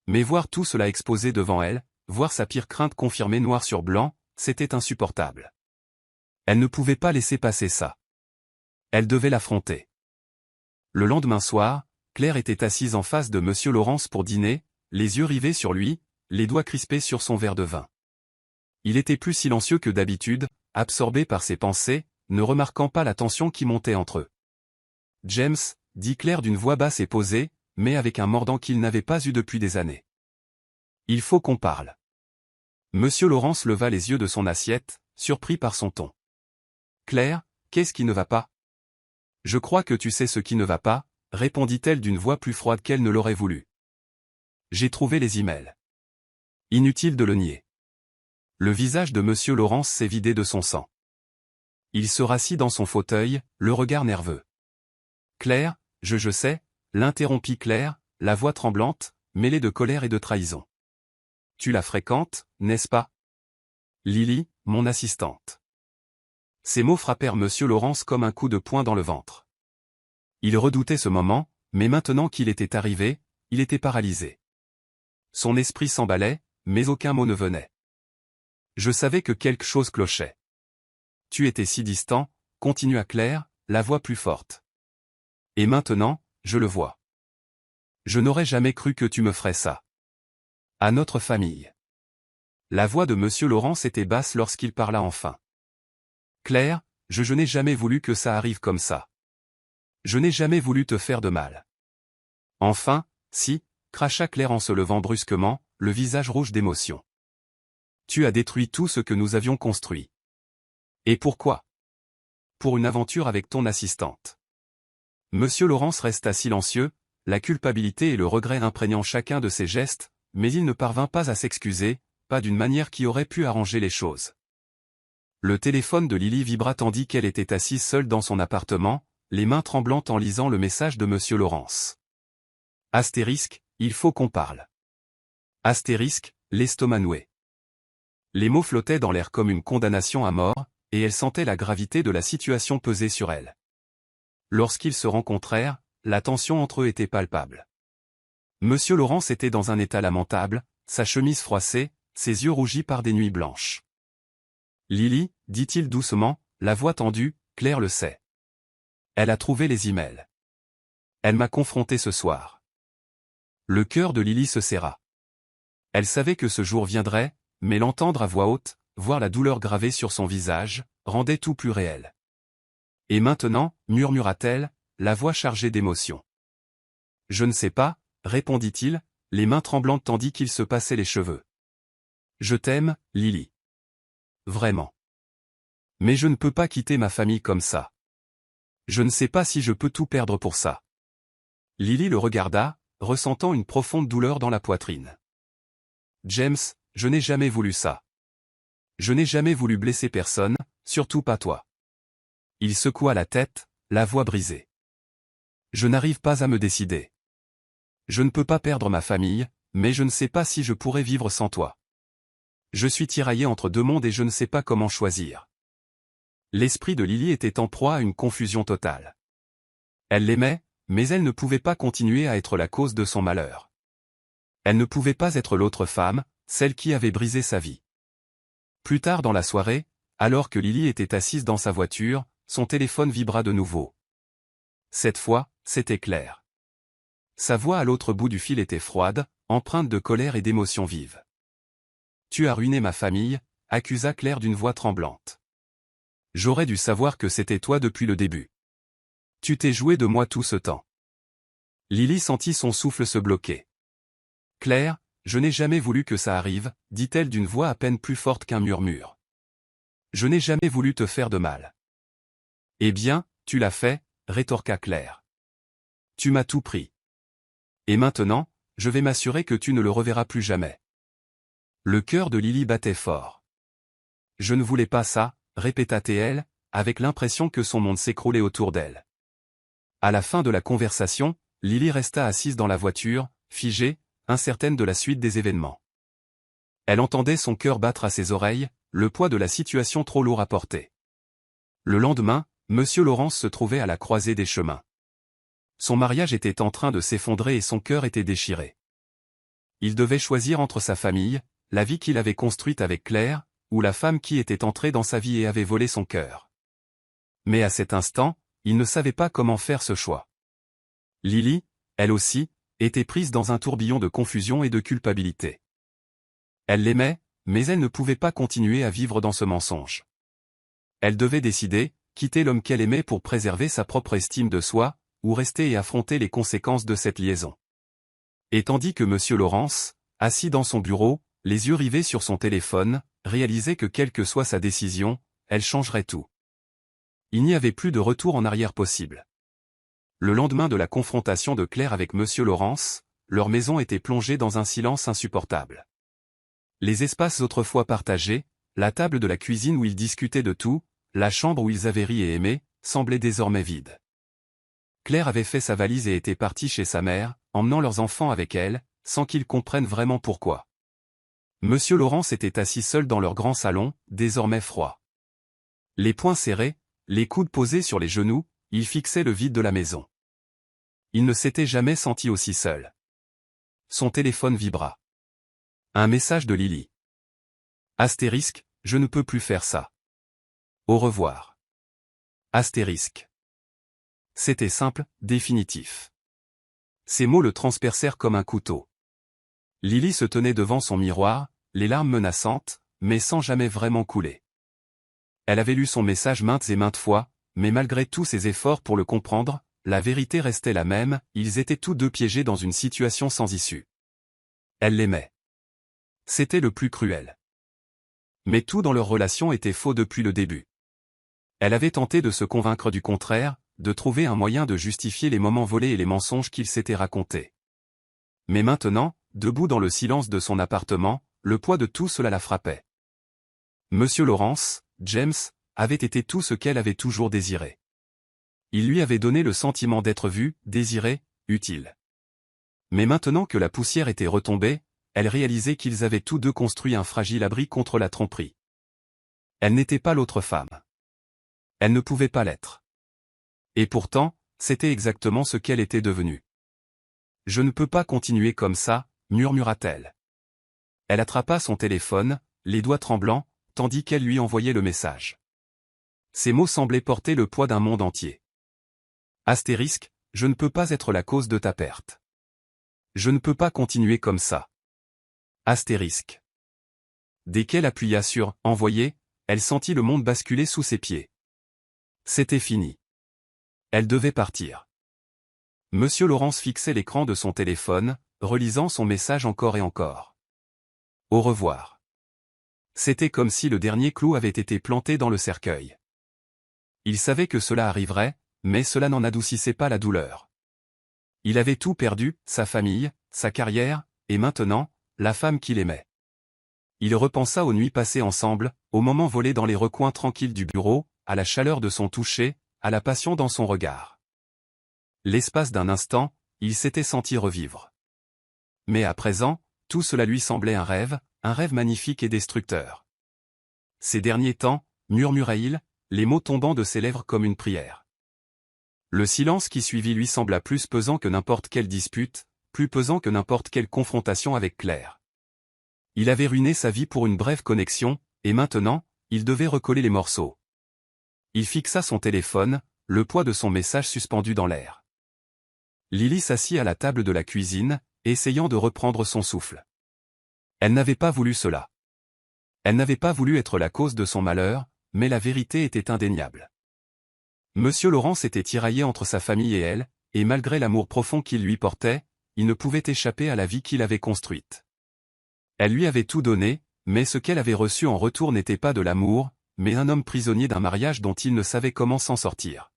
Mais voir tout cela exposé devant elle, voir sa pire crainte confirmée noir sur blanc, c'était insupportable. Elle ne pouvait pas laisser passer ça. Elle devait l'affronter. Le lendemain soir, Claire était assise en face de Monsieur Laurence pour dîner, les yeux rivés sur lui, les doigts crispés sur son verre de vin. Il était plus silencieux que d'habitude, absorbé par ses pensées, ne remarquant pas la tension qui montait entre eux. « James », dit Claire d'une voix basse et posée, mais avec un mordant qu'il n'avait pas eu depuis des années. « Il faut qu'on parle. » Monsieur Laurence leva les yeux de son assiette, surpris par son ton. « Claire, qu'est-ce qui ne va pas ? » « Je crois que tu sais ce qui ne va pas, » répondit-elle d'une voix plus froide qu'elle ne l'aurait voulu. « J'ai trouvé les emails. » Inutile de le nier. Le visage de Monsieur Laurence s'est vidé de son sang. Il se rassit dans son fauteuil, le regard nerveux. « Claire, je sais, » l'interrompit Claire, la voix tremblante, mêlée de colère et de trahison. « Tu la fréquentes, n'est-ce pas ? Lily, mon assistante. » Ces mots frappèrent Monsieur Laurence comme un coup de poing dans le ventre. Il redoutait ce moment, mais maintenant qu'il était arrivé, il était paralysé. Son esprit s'emballait, mais aucun mot ne venait. Je savais que quelque chose clochait. Tu étais si distant, continua Claire, la voix plus forte. Et maintenant, je le vois. Je n'aurais jamais cru que tu me ferais ça. À notre famille. La voix de Monsieur Laurence était basse lorsqu'il parla enfin. Claire, je n'ai jamais voulu que ça arrive comme ça. Je n'ai jamais voulu te faire de mal. Enfin, si, cracha Claire en se levant brusquement, le visage rouge d'émotion. Tu as détruit tout ce que nous avions construit. Et pourquoi? Pour une aventure avec ton assistante. Monsieur Laurence resta silencieux, la culpabilité et le regret imprégnant chacun de ses gestes, mais il ne parvint pas à s'excuser, pas d'une manière qui aurait pu arranger les choses. Le téléphone de Lily vibra tandis qu'elle était assise seule dans son appartement, les mains tremblantes en lisant le message de Monsieur Laurence. Astérisque, il faut qu'on parle. Astérisque, l'estomac noué. Les mots flottaient dans l'air comme une condamnation à mort, et elle sentait la gravité de la situation peser sur elle. Lorsqu'ils se rencontrèrent, la tension entre eux était palpable. Monsieur Laurence était dans un état lamentable, sa chemise froissée, ses yeux rougis par des nuits blanches. Lily, dit-il doucement, la voix tendue, Claire le sait. Elle a trouvé les emails. Elle m'a confronté ce soir. Le cœur de Lily se serra. Elle savait que ce jour viendrait, mais l'entendre à voix haute, voir la douleur gravée sur son visage, rendait tout plus réel. Et maintenant, murmura-t-elle, la voix chargée d'émotion. Je ne sais pas, répondit-il, les mains tremblantes tandis qu'il se passait les cheveux. Je t'aime, Lily. Vraiment. Mais je ne peux pas quitter ma famille comme ça. Je ne sais pas si je peux tout perdre pour ça. Lily le regarda, ressentant une profonde douleur dans la poitrine. James, je n'ai jamais voulu ça. Je n'ai jamais voulu blesser personne, surtout pas toi. Il secoua la tête, la voix brisée. Je n'arrive pas à me décider. Je ne peux pas perdre ma famille, mais je ne sais pas si je pourrais vivre sans toi. Je suis tiraillé entre deux mondes et je ne sais pas comment choisir. L'esprit de Lily était en proie à une confusion totale. Elle l'aimait, mais elle ne pouvait pas continuer à être la cause de son malheur. Elle ne pouvait pas être l'autre femme, celle qui avait brisé sa vie. Plus tard dans la soirée, alors que Lily était assise dans sa voiture, son téléphone vibra de nouveau. Cette fois, c'était Claire. Sa voix à l'autre bout du fil était froide, empreinte de colère et d'émotions vives. Tu as ruiné ma famille, accusa Claire d'une voix tremblante. J'aurais dû savoir que c'était toi depuis le début. Tu t'es joué de moi tout ce temps. Lily sentit son souffle se bloquer. Claire, je n'ai jamais voulu que ça arrive, dit-elle d'une voix à peine plus forte qu'un murmure. Je n'ai jamais voulu te faire de mal. Eh bien, tu l'as fait, rétorqua Claire. Tu m'as tout pris. Et maintenant, je vais m'assurer que tu ne le reverras plus jamais. Le cœur de Lily battait fort. Je ne voulais pas ça, répéta-t-elle, avec l'impression que son monde s'écroulait autour d'elle. À la fin de la conversation, Lily resta assise dans la voiture, figée, incertaine de la suite des événements. Elle entendait son cœur battre à ses oreilles, le poids de la situation trop lourd à porter. Le lendemain, Monsieur Laurence se trouvait à la croisée des chemins. Son mariage était en train de s'effondrer et son cœur était déchiré. Il devait choisir entre sa famille, la vie qu'il avait construite avec Claire, ou la femme qui était entrée dans sa vie et avait volé son cœur. Mais à cet instant, il ne savait pas comment faire ce choix. Lily, elle aussi, était prise dans un tourbillon de confusion et de culpabilité. Elle l'aimait, mais elle ne pouvait pas continuer à vivre dans ce mensonge. Elle devait décider, quitter l'homme qu'elle aimait pour préserver sa propre estime de soi, ou rester et affronter les conséquences de cette liaison. Et tandis que Monsieur Laurence, assis dans son bureau, les yeux rivés sur son téléphone, réalisait que quelle que soit sa décision, elle changerait tout. Il n'y avait plus de retour en arrière possible. Le lendemain de la confrontation de Claire avec Monsieur Laurence, leur maison était plongée dans un silence insupportable. Les espaces autrefois partagés, la table de la cuisine où ils discutaient de tout, la chambre où ils avaient ri et aimé, semblaient désormais vides. Claire avait fait sa valise et était partie chez sa mère, emmenant leurs enfants avec elle, sans qu'ils comprennent vraiment pourquoi. Monsieur Laurence était assis seul dans leur grand salon, désormais froid. Les poings serrés, les coudes posés sur les genoux, il fixait le vide de la maison. Il ne s'était jamais senti aussi seul. Son téléphone vibra. Un message de Lily. Astérisque, je ne peux plus faire ça. Au revoir. Astérisque. C'était simple, définitif. Ces mots le transpercèrent comme un couteau. Lily se tenait devant son miroir, les larmes menaçantes, mais sans jamais vraiment couler. Elle avait lu son message maintes et maintes fois, mais malgré tous ses efforts pour le comprendre, la vérité restait la même, ils étaient tous deux piégés dans une situation sans issue. Elle l'aimait. C'était le plus cruel. Mais tout dans leur relation était faux depuis le début. Elle avait tenté de se convaincre du contraire, de trouver un moyen de justifier les moments volés et les mensonges qu'ils s'étaient racontés. Mais maintenant, debout dans le silence de son appartement, le poids de tout cela la frappait. Monsieur Lawrence, James, avait été tout ce qu'elle avait toujours désiré. Il lui avait donné le sentiment d'être vu, désiré, utile. Mais maintenant que la poussière était retombée, elle réalisait qu'ils avaient tous deux construit un fragile abri contre la tromperie. Elle n'était pas l'autre femme. Elle ne pouvait pas l'être. Et pourtant, c'était exactement ce qu'elle était devenue. « Je ne peux pas continuer comme ça », murmura-t-elle. Elle attrapa son téléphone, les doigts tremblants, tandis qu'elle lui envoyait le message. Ces mots semblaient porter le poids d'un monde entier. Astérisque, je ne peux pas être la cause de ta perte. Je ne peux pas continuer comme ça. Astérisque. Dès qu'elle appuya sur « Envoyer », elle sentit le monde basculer sous ses pieds. C'était fini. Elle devait partir. Monsieur Lawrence fixait l'écran de son téléphone, relisant son message encore et encore. Au revoir. C'était comme si le dernier clou avait été planté dans le cercueil. Il savait que cela arriverait, mais cela n'en adoucissait pas la douleur. Il avait tout perdu, sa famille, sa carrière, et maintenant, la femme qu'il aimait. Il repensa aux nuits passées ensemble, aux moments volés dans les recoins tranquilles du bureau, à la chaleur de son toucher, à la passion dans son regard. L'espace d'un instant, il s'était senti revivre. Mais à présent, tout cela lui semblait un rêve magnifique et destructeur. Ces derniers temps, murmura-t-il, les mots tombant de ses lèvres comme une prière. Le silence qui suivit lui sembla plus pesant que n'importe quelle dispute, plus pesant que n'importe quelle confrontation avec Claire. Il avait ruiné sa vie pour une brève connexion, et maintenant, il devait recoller les morceaux. Il fixa son téléphone, le poids de son message suspendu dans l'air. Lily s'assit à la table de la cuisine, essayant de reprendre son souffle. Elle n'avait pas voulu cela. Elle n'avait pas voulu être la cause de son malheur, mais la vérité était indéniable. Monsieur Lawrence était tiraillé entre sa famille et elle, et malgré l'amour profond qu'il lui portait, il ne pouvait échapper à la vie qu'il avait construite. Elle lui avait tout donné, mais ce qu'elle avait reçu en retour n'était pas de l'amour, mais un homme prisonnier d'un mariage dont il ne savait comment s'en sortir.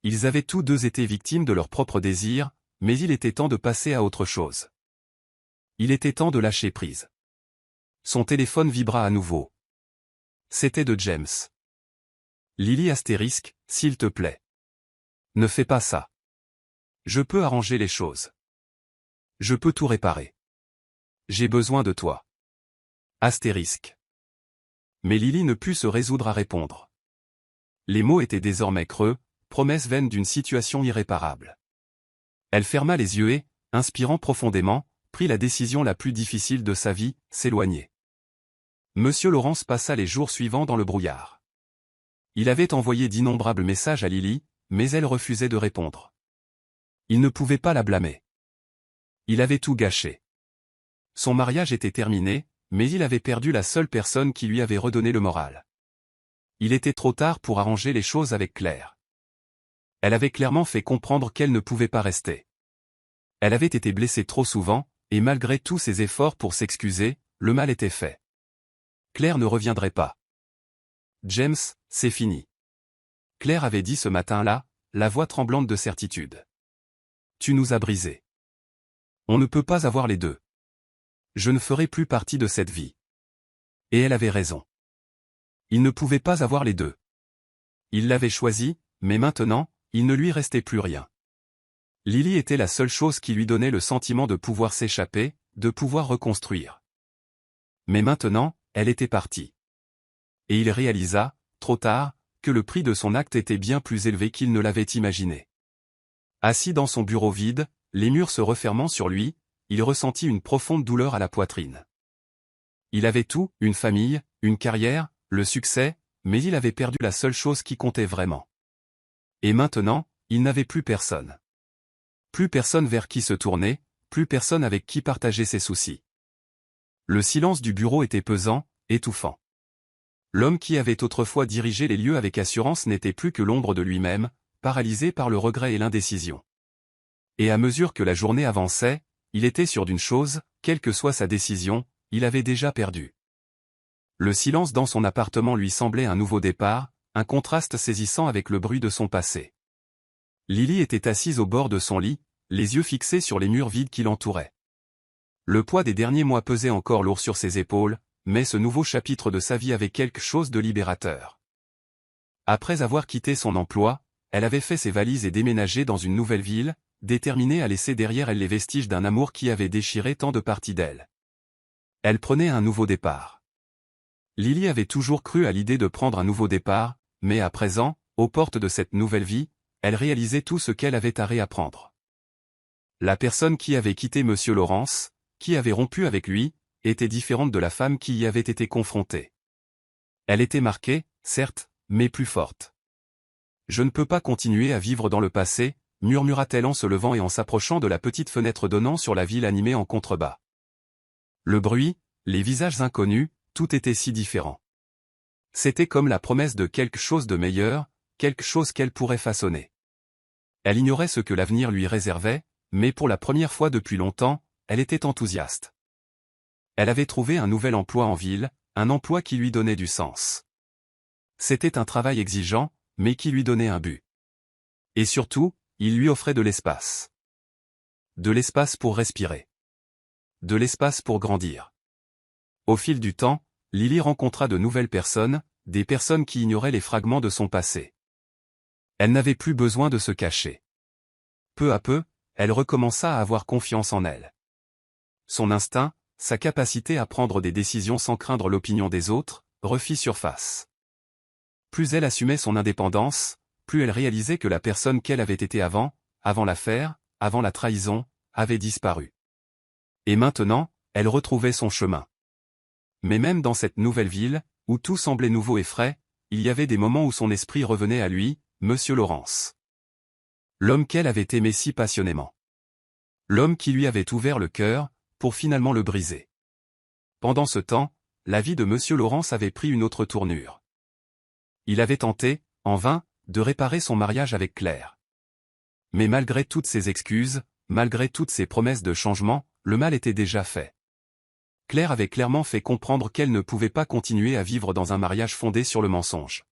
Ils avaient tous deux été victimes de leurs propres désirs, mais il était temps de passer à autre chose. Il était temps de lâcher prise. Son téléphone vibra à nouveau. C'était de James. Lily astérisque, s'il te plaît. Ne fais pas ça. Je peux arranger les choses. Je peux tout réparer. J'ai besoin de toi. Astérisque. Mais Lily ne put se résoudre à répondre. Les mots étaient désormais creux, promesse vaine d'une situation irréparable. Elle ferma les yeux et, inspirant profondément, prit la décision la plus difficile de sa vie, s'éloigner. Monsieur Lawrence passa les jours suivants dans le brouillard. Il avait envoyé d'innombrables messages à Lily, mais elle refusait de répondre. Il ne pouvait pas la blâmer. Il avait tout gâché. Son mariage était terminé, mais il avait perdu la seule personne qui lui avait redonné le moral. Il était trop tard pour arranger les choses avec Claire. Elle avait clairement fait comprendre qu'elle ne pouvait pas rester. Elle avait été blessée trop souvent, et malgré tous ses efforts pour s'excuser, le mal était fait. Claire ne reviendrait pas. James, c'est fini. Claire avait dit ce matin-là, la voix tremblante de certitude. Tu nous as brisés. On ne peut pas avoir les deux. Je ne ferai plus partie de cette vie. Et elle avait raison. Il ne pouvait pas avoir les deux. Il l'avait choisi, mais maintenant, il ne lui restait plus rien. Lily était la seule chose qui lui donnait le sentiment de pouvoir s'échapper, de pouvoir reconstruire. Mais maintenant, elle était partie. Et il réalisa, trop tard, que le prix de son acte était bien plus élevé qu'il ne l'avait imaginé. Assis dans son bureau vide, les murs se refermant sur lui, il ressentit une profonde douleur à la poitrine. Il avait tout, une famille, une carrière, le succès, mais il avait perdu la seule chose qui comptait vraiment. Et maintenant, il n'avait plus personne. Plus personne vers qui se tourner, plus personne avec qui partager ses soucis. Le silence du bureau était pesant, étouffant. L'homme qui avait autrefois dirigé les lieux avec assurance n'était plus que l'ombre de lui-même, paralysé par le regret et l'indécision. Et à mesure que la journée avançait, il était sûr d'une chose, quelle que soit sa décision, il avait déjà perdu. Le silence dans son appartement lui semblait un nouveau départ, un contraste saisissant avec le bruit de son passé. Lily était assise au bord de son lit, les yeux fixés sur les murs vides qui l'entouraient. Le poids des derniers mois pesait encore lourd sur ses épaules, mais ce nouveau chapitre de sa vie avait quelque chose de libérateur. Après avoir quitté son emploi, elle avait fait ses valises et déménagé dans une nouvelle ville, déterminée à laisser derrière elle les vestiges d'un amour qui avait déchiré tant de parties d'elle. Elle prenait un nouveau départ. Lily avait toujours cru à l'idée de prendre un nouveau départ, mais à présent, aux portes de cette nouvelle vie, elle réalisait tout ce qu'elle avait à réapprendre. La personne qui avait quitté Monsieur Laurence, qui avait rompu avec lui, était différente de la femme qui y avait été confrontée. Elle était marquée, certes, mais plus forte. « Je ne peux pas continuer à vivre dans le passé », murmura-t-elle en se levant et en s'approchant de la petite fenêtre donnant sur la ville animée en contrebas. Le bruit, les visages inconnus, tout était si différent. C'était comme la promesse de quelque chose de meilleur, quelque chose qu'elle pourrait façonner. Elle ignorait ce que l'avenir lui réservait, mais pour la première fois depuis longtemps, elle était enthousiaste. Elle avait trouvé un nouvel emploi en ville, un emploi qui lui donnait du sens. C'était un travail exigeant, mais qui lui donnait un but. Et surtout, il lui offrait de l'espace. De l'espace pour respirer. De l'espace pour grandir. Au fil du temps, Lily rencontra de nouvelles personnes, des personnes qui ignoraient les fragments de son passé. Elle n'avait plus besoin de se cacher. Peu à peu, elle recommença à avoir confiance en elle. Son instinct, sa capacité à prendre des décisions sans craindre l'opinion des autres, refit surface. Plus elle assumait son indépendance, plus elle réalisait que la personne qu'elle avait été avant l'affaire, avant la trahison, avait disparu. Et maintenant, elle retrouvait son chemin. Mais même dans cette nouvelle ville, où tout semblait nouveau et frais, il y avait des moments où son esprit revenait à lui, Monsieur Laurence. L'homme qu'elle avait aimé si passionnément. L'homme qui lui avait ouvert le cœur, pour finalement le briser. Pendant ce temps, la vie de Monsieur Laurence avait pris une autre tournure. Il avait tenté, en vain, de réparer son mariage avec Claire. Mais malgré toutes ses excuses, malgré toutes ses promesses de changement, le mal était déjà fait. Claire avait clairement fait comprendre qu'elle ne pouvait pas continuer à vivre dans un mariage fondé sur le mensonge.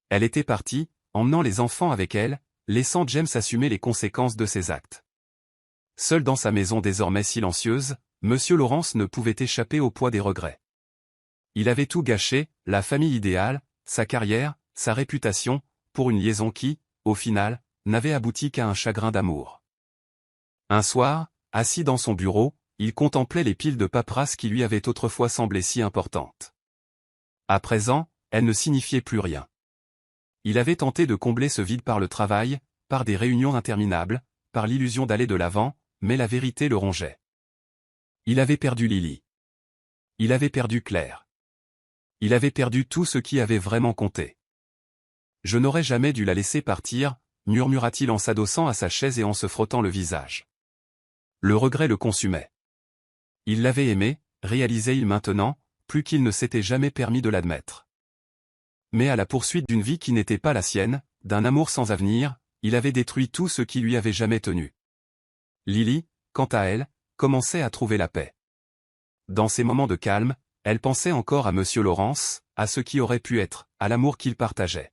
Elle était partie, emmenant les enfants avec elle, laissant James assumer les conséquences de ses actes. Seul dans sa maison désormais silencieuse, Monsieur Laurence ne pouvait échapper au poids des regrets. Il avait tout gâché, la famille idéale, sa carrière, sa réputation, pour une liaison qui, au final, n'avait abouti qu'à un chagrin d'amour. Un soir, assis dans son bureau, il contemplait les piles de paperasse qui lui avaient autrefois semblé si importantes. À présent, elles ne signifiaient plus rien. Il avait tenté de combler ce vide par le travail, par des réunions interminables, par l'illusion d'aller de l'avant, mais la vérité le rongeait. Il avait perdu Lily. Il avait perdu Claire. Il avait perdu tout ce qui avait vraiment compté. Je n'aurais jamais dû la laisser partir, murmura-t-il en s'adossant à sa chaise et en se frottant le visage. Le regret le consumait. Il l'avait aimée, réalisait-il maintenant, plus qu'il ne s'était jamais permis de l'admettre. Mais à la poursuite d'une vie qui n'était pas la sienne, d'un amour sans avenir, il avait détruit tout ce qui lui avait jamais tenu. Lily, quant à elle, commençait à trouver la paix. Dans ces moments de calme, elle pensait encore à Monsieur Laurence, à ce qui aurait pu être, à l'amour qu'il partageait.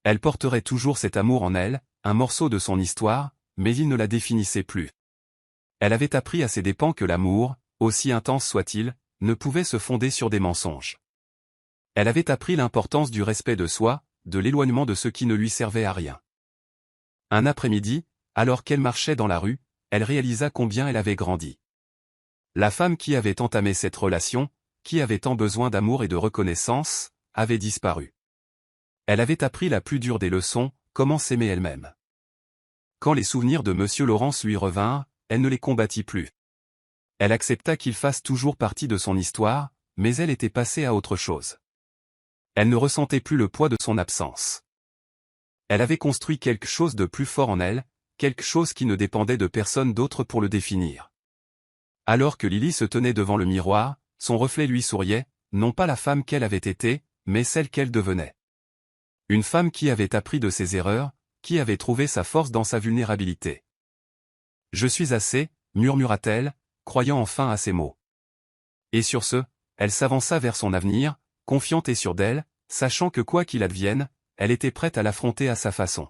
Elle porterait toujours cet amour en elle, un morceau de son histoire, mais il ne la définissait plus. Elle avait appris à ses dépens que l'amour, aussi intense soit-il, ne pouvait se fonder sur des mensonges. Elle avait appris l'importance du respect de soi, de l'éloignement de ce qui ne lui servait à rien. Un après-midi, alors qu'elle marchait dans la rue, elle réalisa combien elle avait grandi. La femme qui avait entamé cette relation, qui avait tant besoin d'amour et de reconnaissance, avait disparu. Elle avait appris la plus dure des leçons, comment s'aimer elle-même. Quand les souvenirs de Monsieur Laurence lui revinrent, elle ne les combattit plus. Elle accepta qu'il fasse toujours partie de son histoire, mais elle était passée à autre chose. Elle ne ressentait plus le poids de son absence. Elle avait construit quelque chose de plus fort en elle, quelque chose qui ne dépendait de personne d'autre pour le définir. Alors que Lily se tenait devant le miroir, son reflet lui souriait, non pas la femme qu'elle avait été, mais celle qu'elle devenait. Une femme qui avait appris de ses erreurs, qui avait trouvé sa force dans sa vulnérabilité. « Je suis assez », murmura-t-elle, croyant enfin à ses mots. Et sur ce, elle s'avança vers son avenir, confiante et sûre d'elle, sachant que quoi qu'il advienne, elle était prête à l'affronter à sa façon.